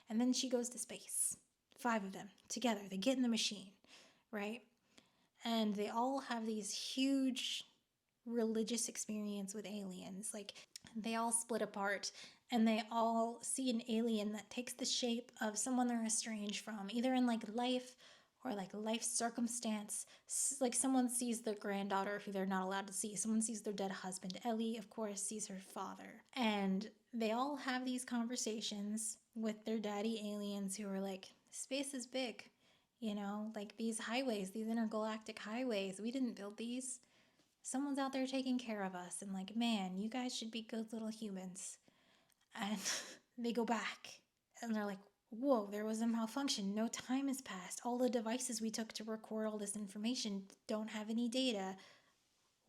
And then she goes to space. 5 of them together. They get in the machine, right? And they all have these huge religious experience with aliens. Like, they all split apart and they all see an alien that takes the shape of someone they're estranged from, either in like life or like life circumstance. Like, someone sees their granddaughter who they're not allowed to see. Someone sees their dead husband. Ellie, of course, sees her father. And they all have these conversations with their daddy aliens who are like, space is big. You know, like these highways, these intergalactic highways, we didn't build these. Someone's out there taking care of us, and like, man, you guys should be good little humans. And they go back and they're like, whoa, there was a malfunction. No time has passed. All the devices we took to record all this information don't have any data.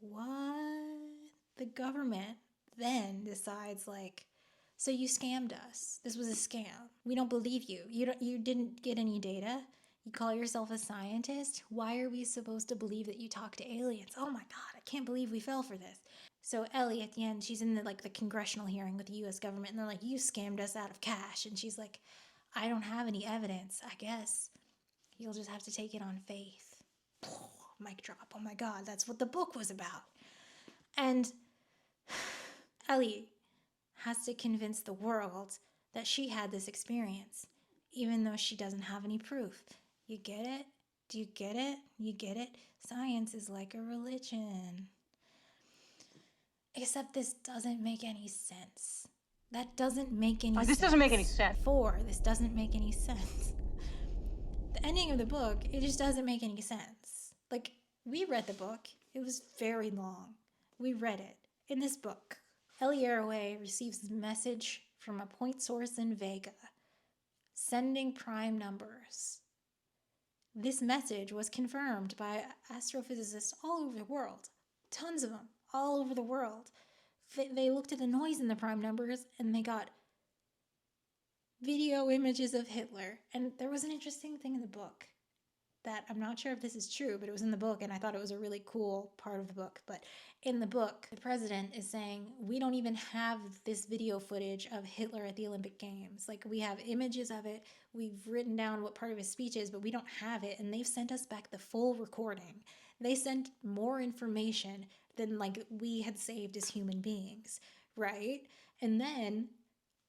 What? The government then decides, like, so you scammed us. This was a scam. We don't believe you. You didn't get any data. You call yourself a scientist? Why are we supposed to believe that you talk to aliens? Oh my god, I can't believe we fell for this. So Ellie, at the end, she's in the congressional hearing with the US government, and they're like, you scammed us out of cash. And she's like, I don't have any evidence. I guess you'll just have to take it on faith. Mic drop. Oh my god, that's what the book was about. And Ellie has to convince the world that she had this experience, even though she doesn't have any proof. You get it? Do you get it? You get it? Science is like a religion. Except this doesn't make any sense. That doesn't make any sense. This doesn't make any sense. 4, this doesn't make any sense. The ending of the book, it just doesn't make any sense. Like, we read the book. It was very long. We read it. In this book, Ellie Arroway receives a message from a point source in Vega, sending prime numbers. This message was confirmed by astrophysicists all over the world. Tons of them, all over the world. They looked at the noise in the prime numbers and they got video images of Hitler. And there was an interesting thing in the book that I'm not sure if this is true, but it was in the book and I thought it was a really cool part of the book. But in the book, the president is saying, we don't even have this video footage of Hitler at the Olympic Games. Like, we have images of it. We've written down what part of his speech is, but we don't have it. And they've sent us back the full recording. They sent more information than like we had saved as human beings, right? And then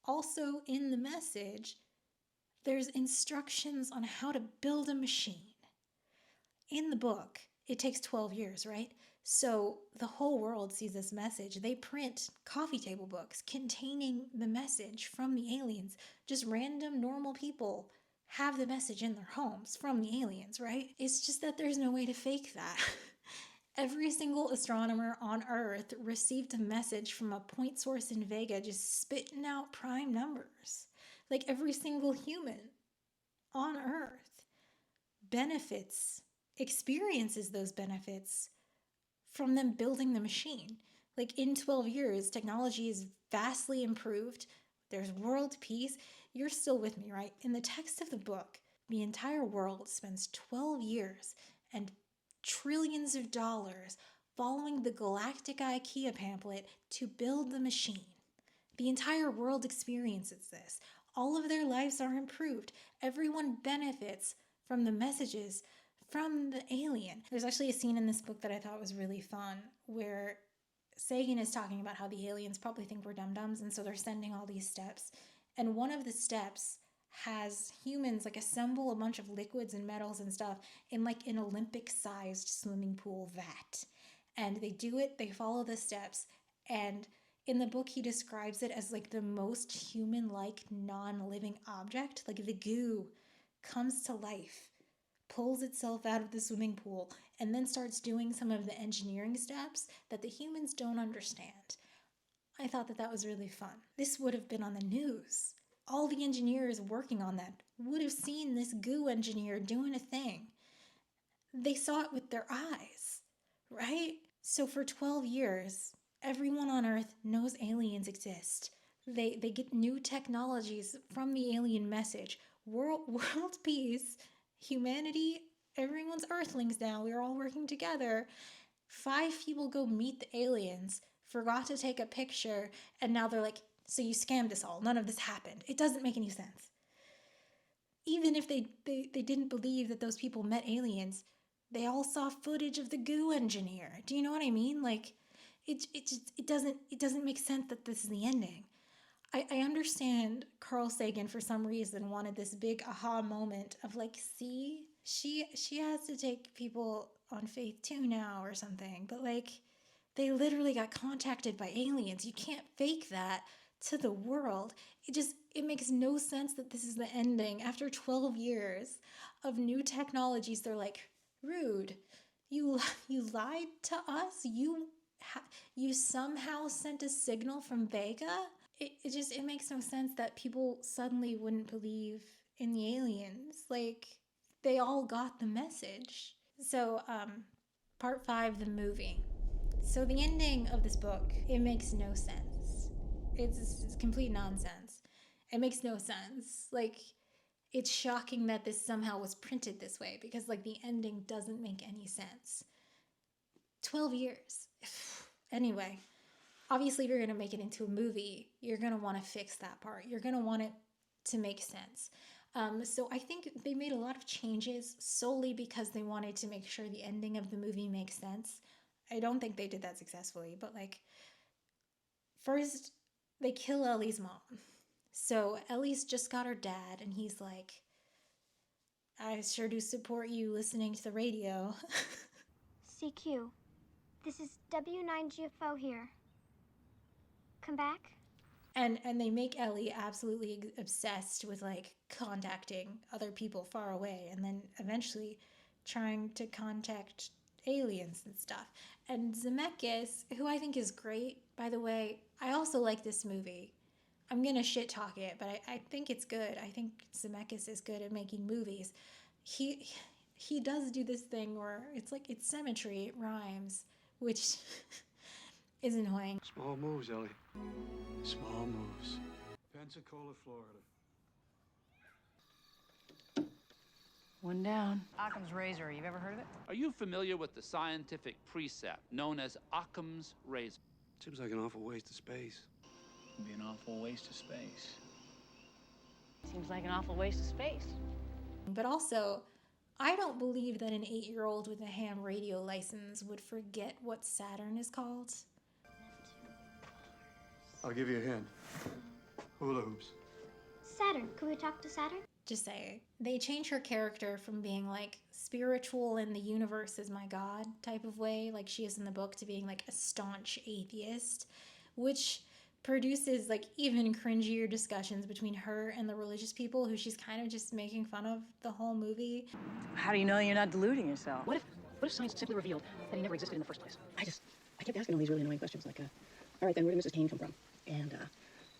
also in the message, there's instructions on how to build a machine. In the book, it takes 12 years, right? So the whole world sees this message. They print coffee table books containing the message from the aliens. Just random, normal people have the message in their homes from the aliens, right? It's just that there's no way to fake that. Every single astronomer on Earth received a message from a point source in Vega just spitting out prime numbers. Like, every single human on Earth experiences those benefits from them building the machine. Like, in 12 years, technology is vastly improved. There's world peace. You're still with me, right? In the text of the book, the entire world spends 12 years and trillions of dollars following the galactic IKEA pamphlet to build the machine. The entire world experiences this. All of their lives are improved. Everyone benefits from the messages from the alien. There's actually a scene in this book that I thought was really fun where Sagan is talking about how the aliens probably think we're dum-dums, and so they're sending all these steps. And one of the steps has humans like assemble a bunch of liquids and metals and stuff in like an Olympic-sized swimming pool vat. And they do it, they follow the steps, and in the book he describes it as like the most human-like non-living object. Like the goo comes to life, pulls itself out of the swimming pool, and then starts doing some of the engineering steps that the humans don't understand. I thought that that was really fun. This would have been on the news. All the engineers working on that would have seen this goo engineer doing a thing. They saw it with their eyes, right? So for 12 years, everyone on Earth knows aliens exist. They get new technologies from the alien message. World peace, humanity, everyone's Earthlings now. We're all working together. 5 people go meet the aliens, forgot to take a picture, and now they're like, so you scammed us all. None of this happened. It doesn't make any sense. Even if they didn't believe that those people met aliens, they all saw footage of the goo engineer. Do you know what I mean? Like, it doesn't make sense that this is the ending. I understand Carl Sagan for some reason wanted this big aha moment of like, see, she has to take people on faith too now or something. But like, they literally got contacted by aliens. You can't fake that to the world. It makes no sense that this is the ending. After 12 years of new technologies, they're like, rude. You lied to us? You somehow sent a signal from Vega? It makes no sense that people suddenly wouldn't believe in the aliens. Like, they all got the message. So, part 5, the movie. So the ending of this book, it makes no sense. It's complete nonsense. It makes no sense. Like, it's shocking that this somehow was printed this way because like the ending doesn't make any sense. 12 years. Anyway, obviously if you're going to make it into a movie, you're going to want to fix that part. You're going to want it to make sense. So I think they made a lot of changes solely because they wanted to make sure the ending of the movie makes sense. I don't think they did that successfully, but like, first they kill Ellie's mom. So Ellie's just got her dad, and he's like, I sure do support you listening to the radio. CQ, this is W9GFO here. Come back? And they make Ellie absolutely obsessed with like contacting other people far away, and then eventually trying to contact aliens and stuff. And Zemeckis, who I think is great, by the way, I also like this movie. I'm gonna shit talk it, but I think it's good. I think Zemeckis is good at making movies. He does do this thing where it's like it's symmetry, it rhymes, which is annoying. Small moves, Ellie. Small moves. Pensacola, Florida. One down. Occam's razor, you've ever heard of it? Are you familiar with the scientific precept known as Occam's razor? Seems like an awful waste of space. It'd be an awful waste of space. Seems like an awful waste of space. But also, I don't believe that an 8-year-old with a ham radio license would forget what Saturn is called. I'll give you a hint. Hula hoops. Saturn. Could we talk to Saturn? Just say they change her character from being like spiritual and the universe is my god type of way, like she is in the book, to being like a staunch atheist, which produces like even cringier discussions between her and the religious people who she's kind of just making fun of the whole movie. How do you know you're not deluding yourself? What if science simply revealed that he never existed in the first place? I kept asking all these really annoying questions like, all right, then where did Mrs. Kane come from? And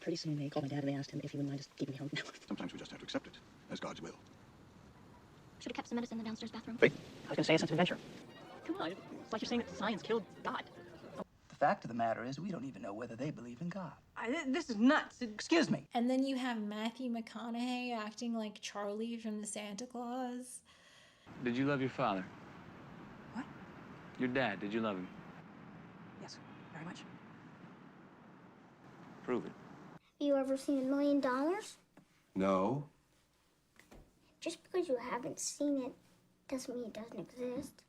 pretty soon they called my dad and they asked him if he wouldn't mind just keeping me home. Sometimes we just have to accept it as God's will. Should have kept some medicine in the downstairs bathroom. Wait, I was going to say a sense of adventure. Come on, it's like you're saying that science killed God. The fact of the matter is, we don't even know whether they believe in God. This is nuts. Excuse me. And then you have Matthew McConaughey acting like Charlie from the Santa Claus. Did you love your father? What? Your dad, did you love him? Yes, very much. Prove it. Have you ever seen $1 million? No. Just because you haven't seen it doesn't mean it doesn't exist.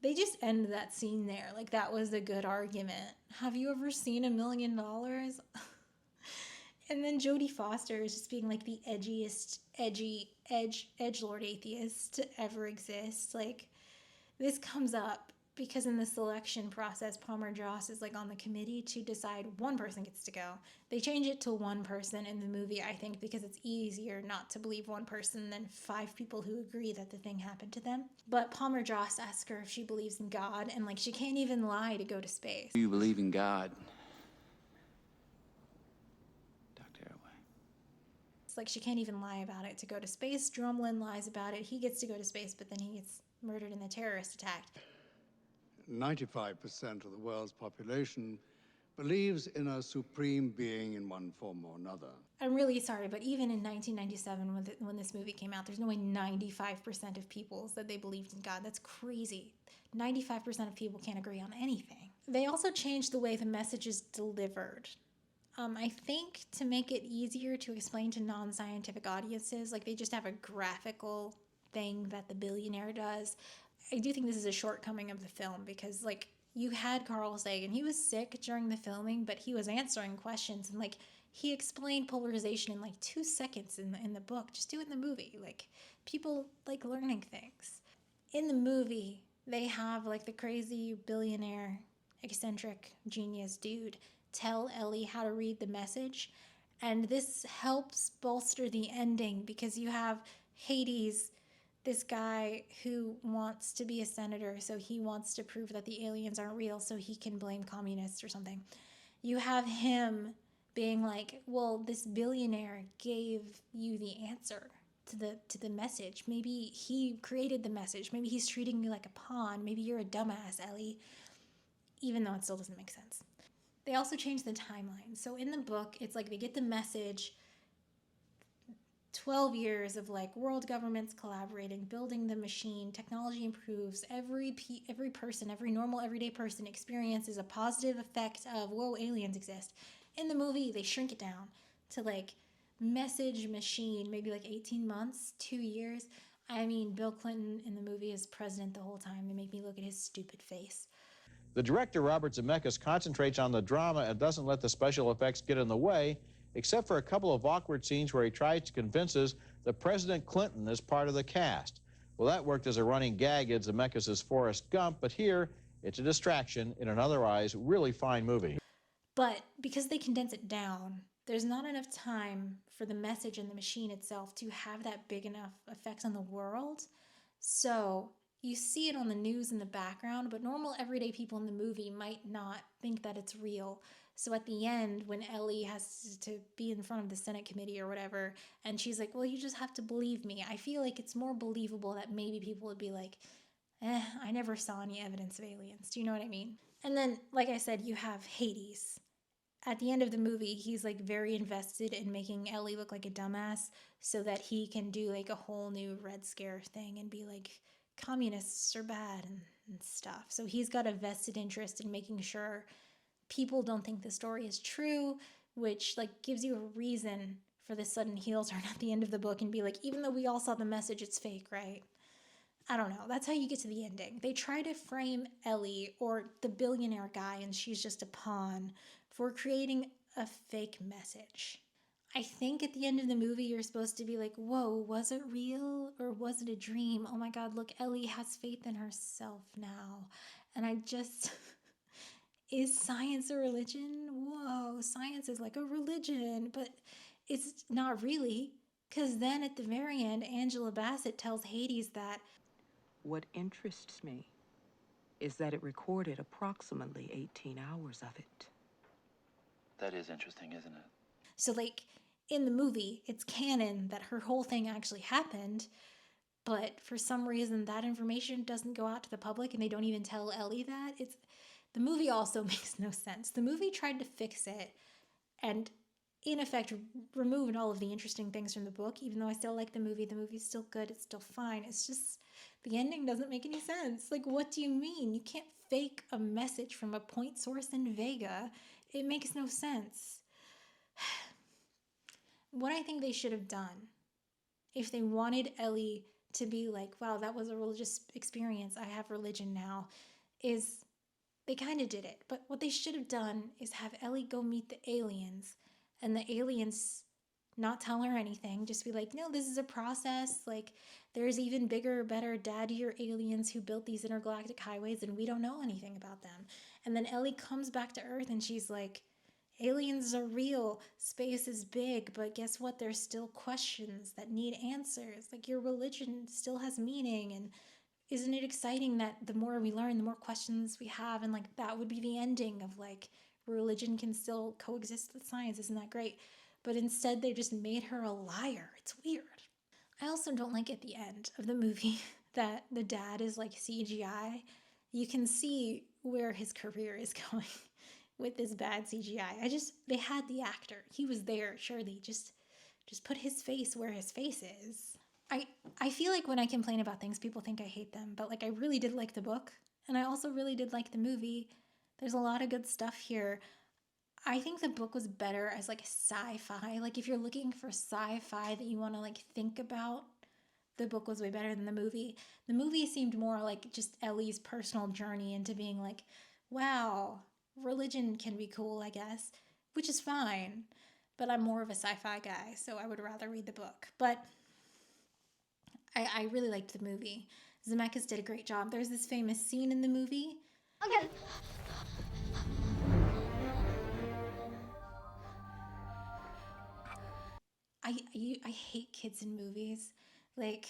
They just end that scene there. Like, that was a good argument. Have you ever seen $1 million? And then Jodie Foster is just being like the edgiest, edgelord atheist to ever exist. Like, this comes up because in the selection process, Palmer Joss is like on the committee to decide one person gets to go. They change it to one person in the movie, I think, because it's easier not to believe one person than 5 people who agree that the thing happened to them. But Palmer Joss asks her if she believes in God, and like she can't even lie to go to space. Do you believe in God? Dr. Arroway. It's like she can't even lie about it to go to space. Drumlin lies about it. He gets to go to space, but then he gets murdered in the terrorist attack. 95% of the world's population believes in a supreme being in one form or another. I'm really sorry, but even in 1997, when this movie came out, there's no way 95% of people said they believed in God. That's crazy. 95% of people can't agree on anything. They also changed the way the message is delivered. I think to make it easier to explain to non-scientific audiences, like they just have a graphical thing that the billionaire does. I do think this is a shortcoming of the film because, like, you had Carl Sagan. He was sick during the filming, but he was answering questions and, like, he explained polarization in, like, 2 seconds in the book. Just do it in the movie. Like, people like learning things. In the movie, they have, like, the crazy billionaire, eccentric, genius dude tell Ellie how to read the message. And this helps bolster the ending because you have Hades, this guy who wants to be a senator, so he wants to prove that the aliens aren't real so he can blame communists or something. You have him being like, well, this billionaire gave you the answer to the message. Maybe he created the message. Maybe he's treating you like a pawn. Maybe you're a dumbass, Ellie. Even though it still doesn't make sense. They also changed the timeline. So in the book, it's like they get the message, 12 years of like world governments collaborating, building the machine, technology improves, every person, every normal everyday person experiences a positive effect of, whoa, aliens exist. In the movie, they shrink it down to like message machine, maybe like 18 months, 2 years. I mean, Bill Clinton in the movie is president the whole time. They make me look at his stupid face. The director, Robert Zemeckis, concentrates on the drama and doesn't let the special effects get in the way, except for a couple of awkward scenes where he tries to convince us that President Clinton is part of the cast. Well, that worked as a running gag in Zemeckis' Forrest Gump, but here it's a distraction in an otherwise really fine movie. But because they condense it down, there's not enough time for the message and the machine itself to have that big enough effect on the world. So you see it on the news in the background, but normal everyday people in the movie might not think that it's real. So at the end, when Ellie has to be in front of the Senate committee or whatever, and she's like, well, you just have to believe me. I feel like it's more believable that maybe people would be like, I never saw any evidence of aliens. Do you know what I mean? And then, like I said, you have Hades. At the end of the movie, he's like very invested in making Ellie look like a dumbass so that he can do like a whole new Red Scare thing and be like, communists are bad and stuff. So he's got a vested interest in making sure people don't think the story is true, which like gives you a reason for the sudden heel turn at the end of the book and be like, even though we all saw the message, it's fake, right? I don't know. That's how you get to the ending. They try to frame Ellie or the billionaire guy, and she's just a pawn, for creating a fake message. I think at the end of the movie, you're supposed to be like, whoa, was it real or was it a dream? Oh my God, look, Ellie has faith in herself now. And I just... Is science a religion? Whoa, science is like a religion, but it's not really. Because then at the very end, Angela Bassett tells Hades that, what interests me is that it recorded approximately 18 hours of it. That is interesting, isn't it? So like in the movie, it's canon that her whole thing actually happened, but for some reason that information doesn't go out to the public and they don't even tell Ellie that. The movie also makes no sense. The movie tried to fix it and, in effect, removed all of the interesting things from the book. Even though I still like the movie, the movie's still good, it's still fine. It's just, the ending doesn't make any sense. Like, what do you mean? You can't fake a message from a point source in Vega. It makes no sense. What I think they should have done, if they wanted Ellie to be like, wow, that was a religious experience. I have religion now, is they kind of did it. But what they should have done is have Ellie go meet the aliens, and the aliens not tell her anything, just be like, no, this is a process. Like, there's even bigger, better, daddier aliens who built these intergalactic highways, and we don't know anything about them. And then Ellie comes back to Earth, and she's like, aliens are real, space is big, but guess what? There's still questions that need answers. Like, your religion still has meaning, and isn't it exciting that the more we learn, the more questions we have? And like, that would be the ending of like, religion can still coexist with science. Isn't that great? But instead, they just made her a liar. It's weird. I also don't like at the end of the movie that the dad is like CGI. You can see where his career is going with this bad CGI. They had the actor. He was there, surely. Just put his face where his face is. I feel like when I complain about things, people think I hate them, but like, I really did like the book, and I also really did like the movie. There's a lot of good stuff here. I think the book was better as like a sci-fi. Like, if you're looking for sci-fi that you want to like think about, the book was way better than the movie. The movie seemed more like just Ellie's personal journey into being like, wow, religion can be cool, I guess, which is fine. But I'm more of a sci-fi guy, so I would rather read the book. But I really liked the movie. Zemeckis did a great job. There's this famous scene in the movie. Okay. I hate kids in movies. Like,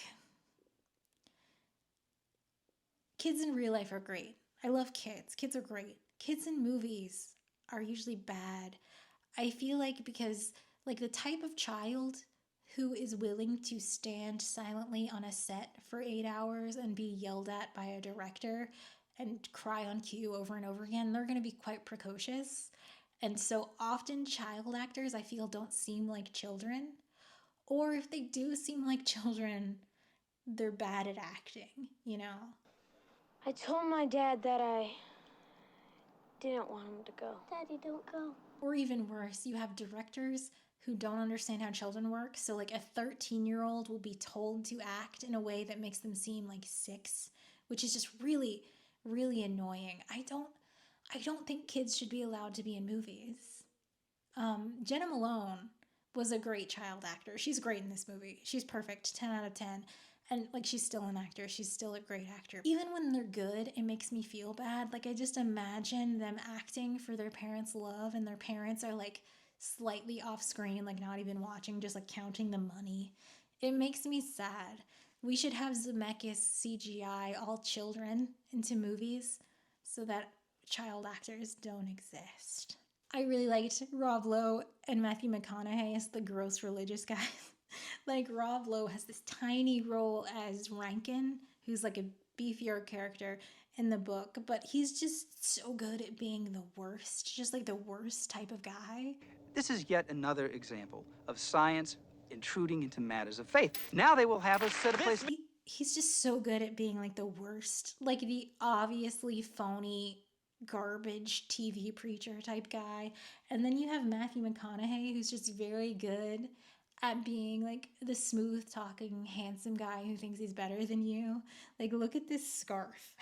kids in real life are great. I love kids. Kids are great. Kids in movies are usually bad. I feel like because like the type of child who is willing to stand silently on a set for 8 hours and be yelled at by a director and cry on cue over and over again, they're going to be quite precocious. And so often child actors, I feel, don't seem like children. Or if they do seem like children, they're bad at acting, you know? I told my dad that I didn't want him to go. Daddy, don't go. Or even worse, you have directors who don't understand how children work. So like a 13-year-old will be told to act in a way that makes them seem like 6, which is just really, really annoying. I don't think kids should be allowed to be in movies. Jenna Malone was a great child actor. She's great in this movie. She's perfect, 10 out of 10. And like, she's still an actor. She's still a great actor. Even when they're good, it makes me feel bad. Like, I just imagine them acting for their parents' love, and their parents are like slightly off screen, like not even watching, just like counting the money. It makes me sad. We should have Zemeckis CGI all children into movies so that child actors don't exist. I really liked Rob Lowe and Matthew McConaughey as the gross religious guys. Like, Rob Lowe has this tiny role as Rankin, who's like a beefier character in the book, but he's just so good at being the worst, just like the worst type of guy. This is yet another example of science intruding into matters of faith. Now they will have us set a place. He's just so good at being like the worst, like the obviously phony garbage TV preacher type guy. And then you have Matthew McConaughey, who's just very good at being like the smooth talking handsome guy who thinks he's better than you. Like, look at this scarf.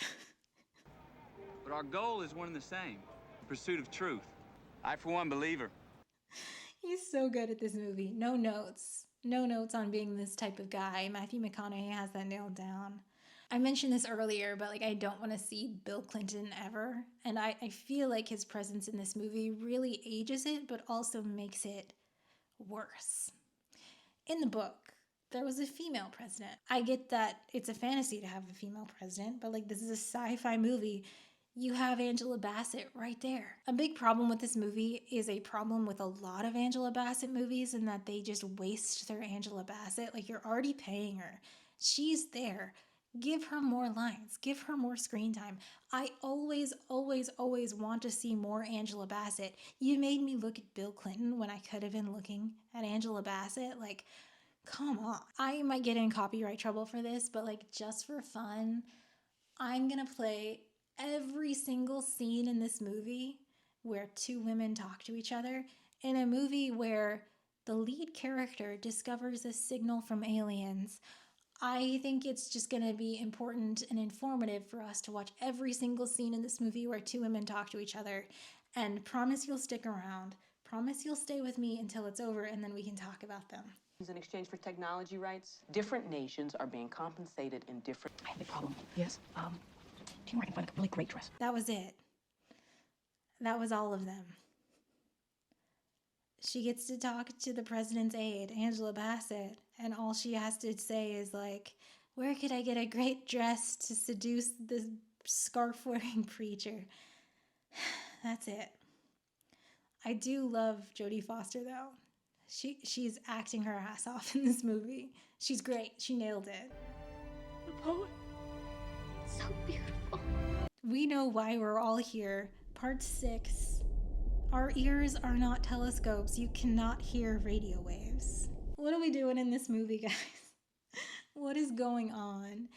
But our goal is one and the same, the pursuit of truth. I, for one, believe her. He's so good at this movie. No notes on being this type of guy. Matthew McConaughey has that nailed down. I mentioned this earlier, but like, I don't want to see Bill Clinton ever. And I feel like his presence in this movie really ages it, but also makes it worse. In the book, there was a female president. I get that it's a fantasy to have a female president, but like, this is a sci-fi movie. You have Angela Bassett right there. A big problem with this movie is a problem with a lot of Angela Bassett movies, in that they just waste their Angela Bassett. Like, you're already paying her. She's there. Give her more lines. Give her more screen time. I always, always, always want to see more Angela Bassett. You made me look at Bill Clinton when I could have been looking at Angela Bassett. Like, come on. I might get in copyright trouble for this, but like, just for fun, I'm gonna play every single scene in this movie where 2 women talk to each other, in a movie where the lead character discovers a signal from aliens. I think it's just going to be important and informative for us to watch every single scene in this movie where two women talk to each other, and promise you'll stick around. Promise you'll stay with me until it's over, and then we can talk about them. In exchange for technology rights, different nations are being compensated in different... I have a problem. Yes? Do you know where I can find a really great dress? That was it. That was all of them. She gets to talk to the president's aide, Angela Bassett, and all she has to say is like, where could I get a great dress to seduce this scarf-wearing preacher? That's it. I do love Jodie Foster, though. She's acting her ass off in this movie. She's great. She nailed it. The poet. So beautiful. We know why we're all here. Part 6. Our ears are not telescopes. You cannot hear radio waves. What are we doing in this movie, guys? What is going on?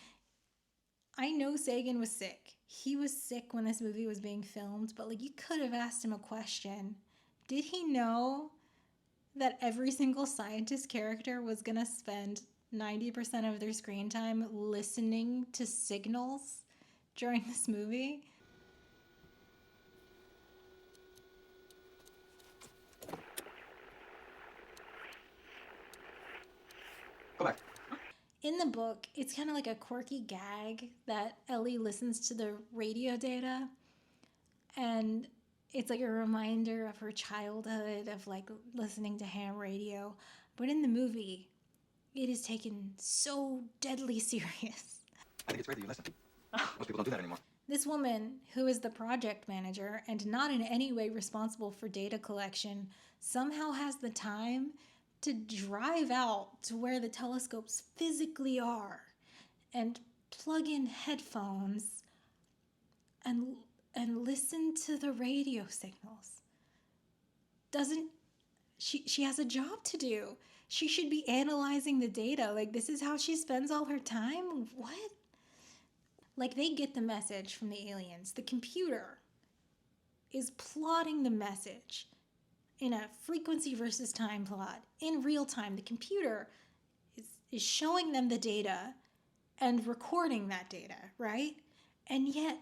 I know Sagan was sick. He was sick when this movie was being filmed, but like, you could have asked him a question. Did he know that every single scientist character was gonna spend 90% of their screen time listening to signals during this movie? Go back. In the book, it's kind of like a quirky gag that Ellie listens to the radio data, and it's like a reminder of her childhood of like listening to ham radio. But in the movie, it is taken so deadly serious. I think it's great that you listen. Most people don't do that anymore. This woman, who is the project manager and not in any way responsible for data collection, somehow has the time to drive out to where the telescopes physically are and plug in headphones and listen to the radio signals. She has a job to do. She should be analyzing the data. Like, this is how she spends all her time? What? Like, they get the message from the aliens. The computer is plotting the message in a frequency versus time plot in real time. The computer is showing them the data and recording that data, right? And yet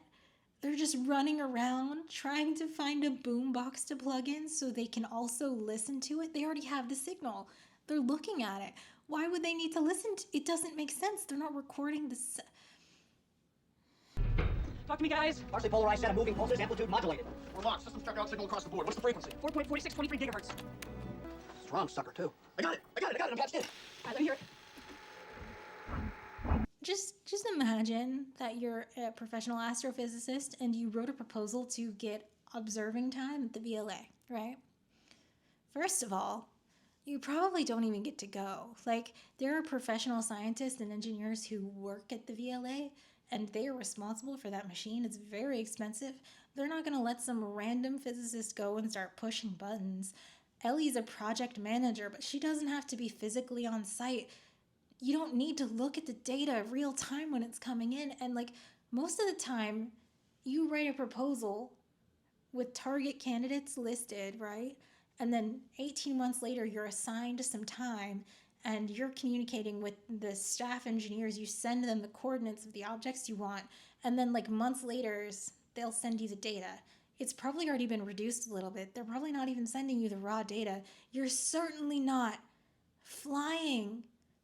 they're just running around trying to find a boombox to plug in so they can also listen to it. They already have the signal. They're looking at it. Why would they need to listen to it? Doesn't make sense. They're not recording the... Talk to me, guys. Partially polarized set of moving pulses, amplitude modulated. We're locked. Systems check out signal across the board. What's the frequency? 4.4623 gigahertz. Strong sucker, too. I got it. I'm patched in. All right, let me hear it. Just imagine that you're a professional astrophysicist and you wrote a proposal to get observing time at the VLA, right? First of all, you probably don't even get to go. Like, there are professional scientists and engineers who work at the VLA, and they are responsible for that machine. It's very expensive. They're not going to let some random physicist go and start pushing buttons. Ellie's a project manager, but she doesn't have to be physically on site. You don't need to look at the data real time when it's coming in. And like, most of the time, you write a proposal with target candidates listed, right? And then 18 months later, you're assigned some time and you're communicating with the staff engineers. You send them the coordinates of the objects you want. And then like months later, they'll send you the data. It's probably already been reduced a little bit. They're probably not even sending you the raw data. You're certainly not flying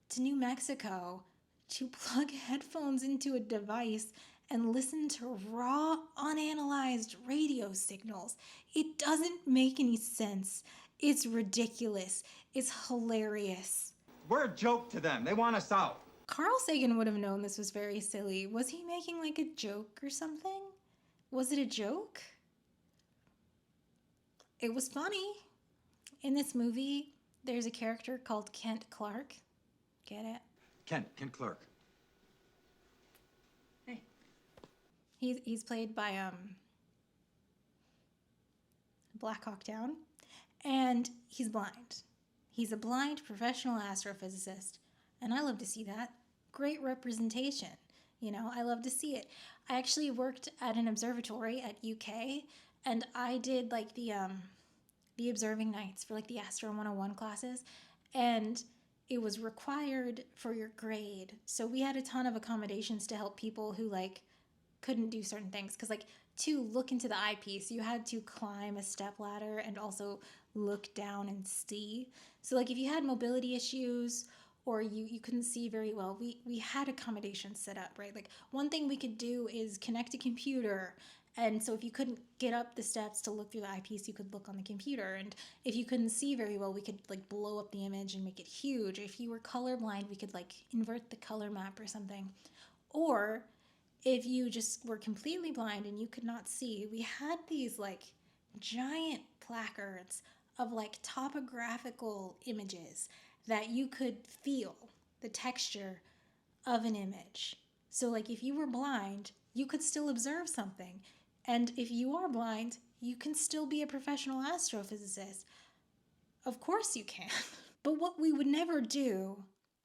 to New Mexico to plug headphones into a device and listen to raw, unanalyzed radio signals. It doesn't make any sense. It's ridiculous. It's hilarious. We're a joke to them. They want us out. Carl Sagan would have known this was very silly. Was he making like a joke or something? Was it a joke? It was funny. In this movie, there's a character called Kent Clark. Get it? Kent Clark. Hey. He's played by Black Hawk Down, and he's blind. He's a blind professional astrophysicist, and I love to see that. Great representation. You know, I love to see it. I actually worked at an observatory at UK, and I did like the observing nights for like the Astro 101 classes, and it was required for your grade. So we had a ton of accommodations to help people who like couldn't do certain things, because like to look into the eyepiece you had to climb a step ladder and also look down and see. So like if you had mobility issues or you couldn't see very well, we had accommodations set up, right? Like one thing we could do is connect a computer, and so if you couldn't get up the steps to look through the eyepiece, you could look on the computer. And if you couldn't see very well, we could like blow up the image and make it huge. If you were colorblind, we could like invert the color map or something. Or if you just were completely blind and you could not see, we had these like giant placards of like topographical images that you could feel the texture of an image. So like if you were blind, you could still observe something. And if you are blind, you can still be a professional astrophysicist. Of course you can. But what we would never do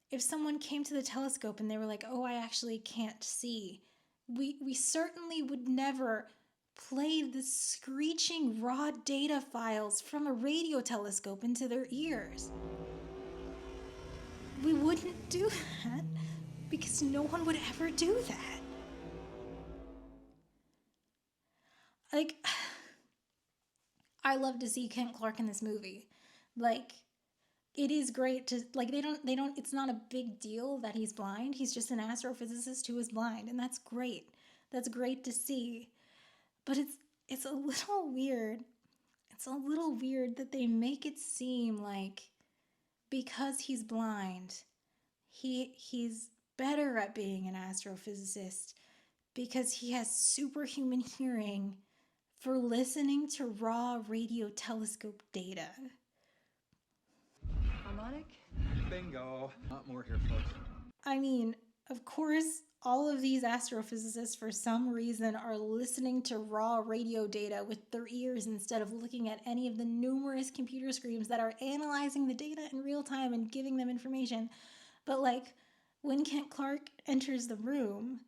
if someone came to the telescope and they were like, oh, I actually can't see, we certainly would never play the screeching raw data files from a radio telescope into their ears. We wouldn't do that because no one would ever do that. Like, I love to see Kent Clark in this movie. Like, it is great to, like, they don't, it's not a big deal that he's blind. He's just an astrophysicist who is blind, and that's great. That's great to see. But it's a little weird. It's a little weird that they make it seem like because he's blind, he's better at being an astrophysicist because he has superhuman hearing for listening to raw radio telescope data. Harmonic? Bingo. Not more here, folks. I mean, of course, all of these astrophysicists, for some reason, are listening to raw radio data with their ears instead of looking at any of the numerous computer screens that are analyzing the data in real time and giving them information. But, like, when Kent Clark enters the room,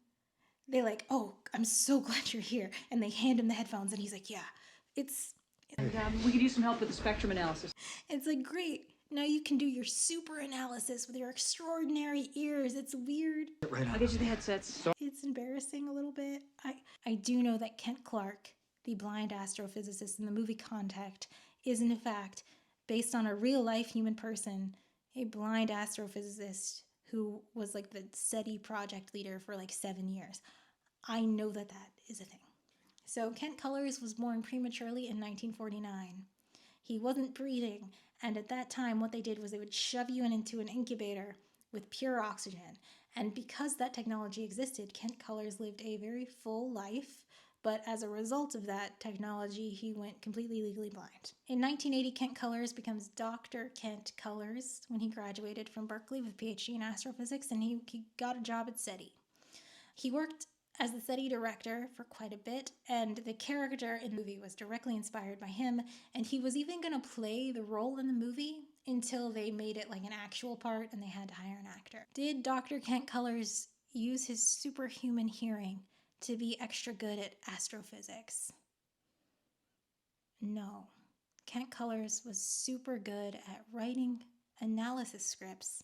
they like, oh, I'm so glad you're here. And they hand him the headphones, and he's like, yeah, it's... And we could use some help with the spectrum analysis. It's like, great. Now you can do your super analysis with your extraordinary ears. It's weird. Right on. I'll get you the headsets. It's embarrassing a little bit. I do know that Kent Clark, the blind astrophysicist in the movie Contact, is in fact based on a real-life human person, a blind astrophysicist who was like the SETI project leader for like 7 years. I know that that is a thing. So Kent Colliers was born prematurely in 1949. He wasn't breathing, and at that time what they did was they would shove you into an incubator with pure oxygen. And because that technology existed, Kent Colliers lived a very full life, but as a result of that technology, he went completely legally blind. In 1980, Kent Colliers becomes Dr. Kent Colliers when he graduated from Berkeley with a PhD in astrophysics, and he got a job at SETI. He worked as the SETI director for quite a bit, and the character in the movie was directly inspired by him, and he was even going to play the role in the movie until they made it like an actual part and they had to hire an actor. Did Dr. Kent Colliers use his superhuman hearing to be extra good at astrophysics? No. Kent Colliers was super good at writing analysis scripts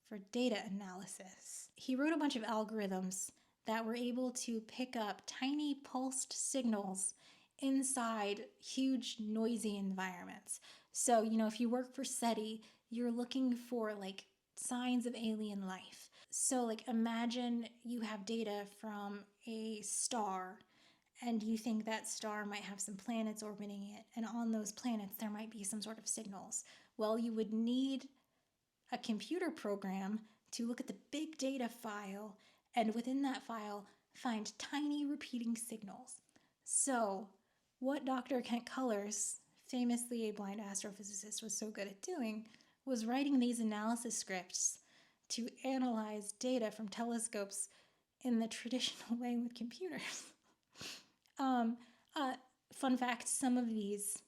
for data analysis. He wrote a bunch of algorithms that were able to pick up tiny pulsed signals inside huge noisy environments. So, you know, if you work for SETI, you're looking for like signs of alien life. So like imagine you have data from a star and you think that star might have some planets orbiting it, and on those planets there might be some sort of signals. Well, you would need a computer program to look at the big data file and within that file find tiny repeating signals. So what Dr. Kent Colliers, famously a blind astrophysicist, was so good at doing was writing these analysis scripts to analyze data from telescopes in the traditional way with computers. Fun fact, some of these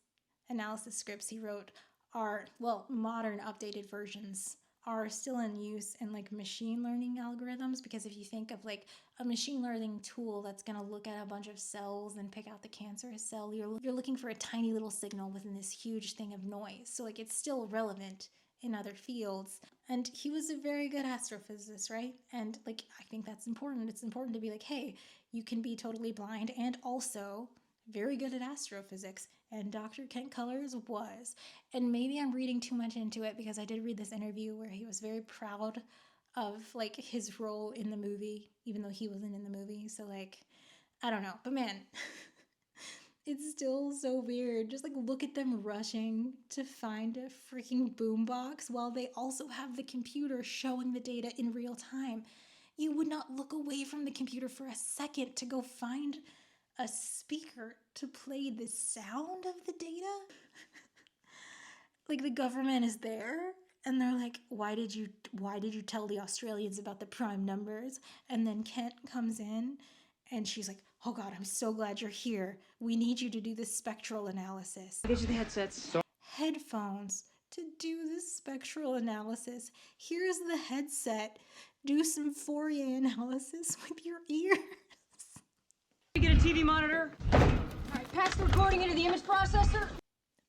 analysis scripts he wrote are, well, modern updated versions are still in use in like machine learning algorithms, because if you think of like a machine learning tool that's going to look at a bunch of cells and pick out the cancerous cell, you're looking for a tiny little signal within this huge thing of noise. So like it's still relevant in other fields. And he was a very good astrophysicist, right? And like, I think that's important. It's important to be like, hey, you can be totally blind and also very good at astrophysics. And Dr. Kent Cullers was. And maybe I'm reading too much into it because I did read this interview where he was very proud of like his role in the movie, even though he wasn't in the movie. So like, I don't know. But man, it's still so weird. Just like look at them rushing to find a freaking boombox while they also have the computer showing the data in real time. You would not look away from the computer for a second to go find a speaker to play the sound of the data. Like the government is there and they're like, why did you tell the Australians about the prime numbers? And then Kent comes in and she's like, oh God, I'm so glad you're here. We need you to do the spectral analysis. Get you the headsets. Headphones to do the spectral analysis. Here's the headset. Do some Fourier analysis with your ears. Get a TV monitor. All right, patch the recording into the image processor.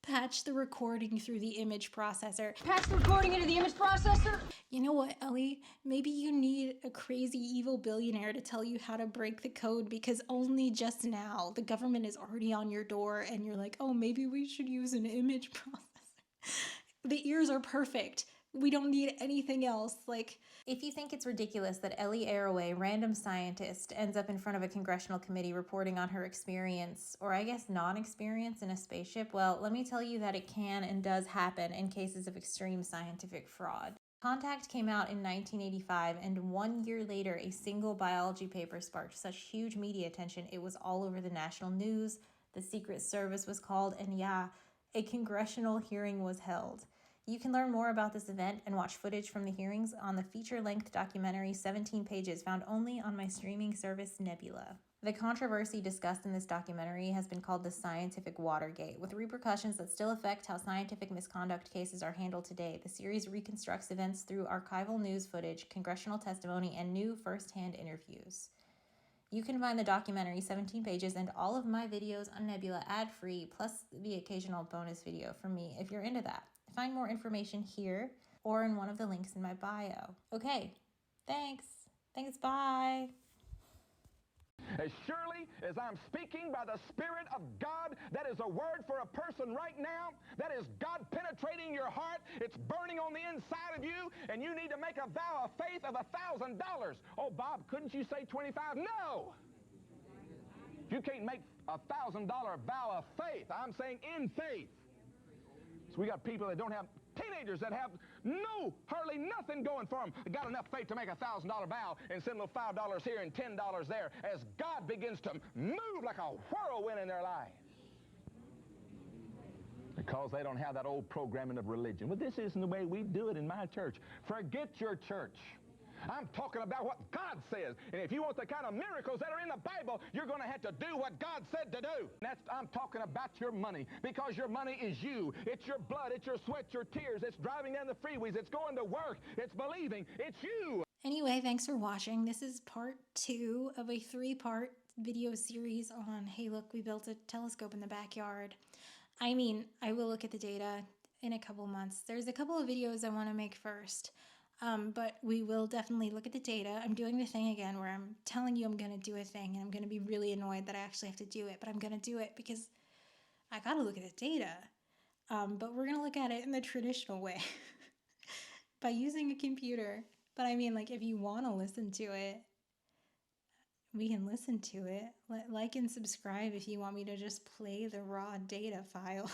Patch the recording through the image processor. Patch the recording into the image processor. You know what, Ellie? Maybe you need a crazy evil billionaire to tell you how to break the code because only just now the government is already on your door and you're like, oh, maybe we should use an image processor. The ears are perfect. We don't need anything else. Like, if you think it's ridiculous that Ellie Arroway, random scientist, ends up in front of a congressional committee reporting on her experience, or I guess non-experience in a spaceship, well, let me tell you that it can and does happen in cases of extreme scientific fraud. Contact came out in 1985, and 1 year later, a single biology paper sparked such huge media attention it was all over the national news, the Secret Service was called, and yeah, a congressional hearing was held. You can learn more about this event and watch footage from the hearings on the feature-length documentary 17 Pages found only on my streaming service Nebula. The controversy discussed in this documentary has been called the scientific Watergate, with repercussions that still affect how scientific misconduct cases are handled today. The series reconstructs events through archival news footage, congressional testimony, and new first-hand interviews. You can find the documentary 17 Pages and all of my videos on Nebula ad-free, plus the occasional bonus video from me if you're into that. Find more information here or in one of the links in my bio. Okay, thanks. Thanks, bye. As surely as I'm speaking by the Spirit of God, that is a word for a person right now. That is God penetrating your heart. It's burning on the inside of you, and you need to make a vow of faith of $1,000. Oh, Bob, couldn't you say 25? No! You can't make a $1,000 vow of faith. I'm saying in faith. So we got people that don't have, teenagers that have hardly nothing going for them. They got enough faith to make a $1,000 vow and send a little $5 here and $10 there as God begins to move like a whirlwind in their lives. Because they don't have that old programming of religion. Well, this isn't the way we do it in my church. Forget your church. I'm talking about what God says. And if you want the kind of miracles that are in the Bible, you're going to have to do what God said to do. I'm talking about your money, because your money is you. It's your blood, it's your sweat, your tears. It's driving down the freeways. It's going to work. It's believing. It's you. Anyway, thanks for watching. This is part 2 of a 3-part video series on, hey, look, we built a telescope in the backyard. I mean, I will look at the data in a couple months. There's a couple of videos I want to make first. But we will definitely look at the data. I'm doing the thing again where I'm telling you I'm going to do a thing and I'm going to be really annoyed that I actually have to do it, but I'm going to do it because I got to look at the data. But we're going to look at it in the traditional way by using a computer. But I mean, like, if you want to listen to it, we can listen to it. Like and subscribe if you want me to just play the raw data file.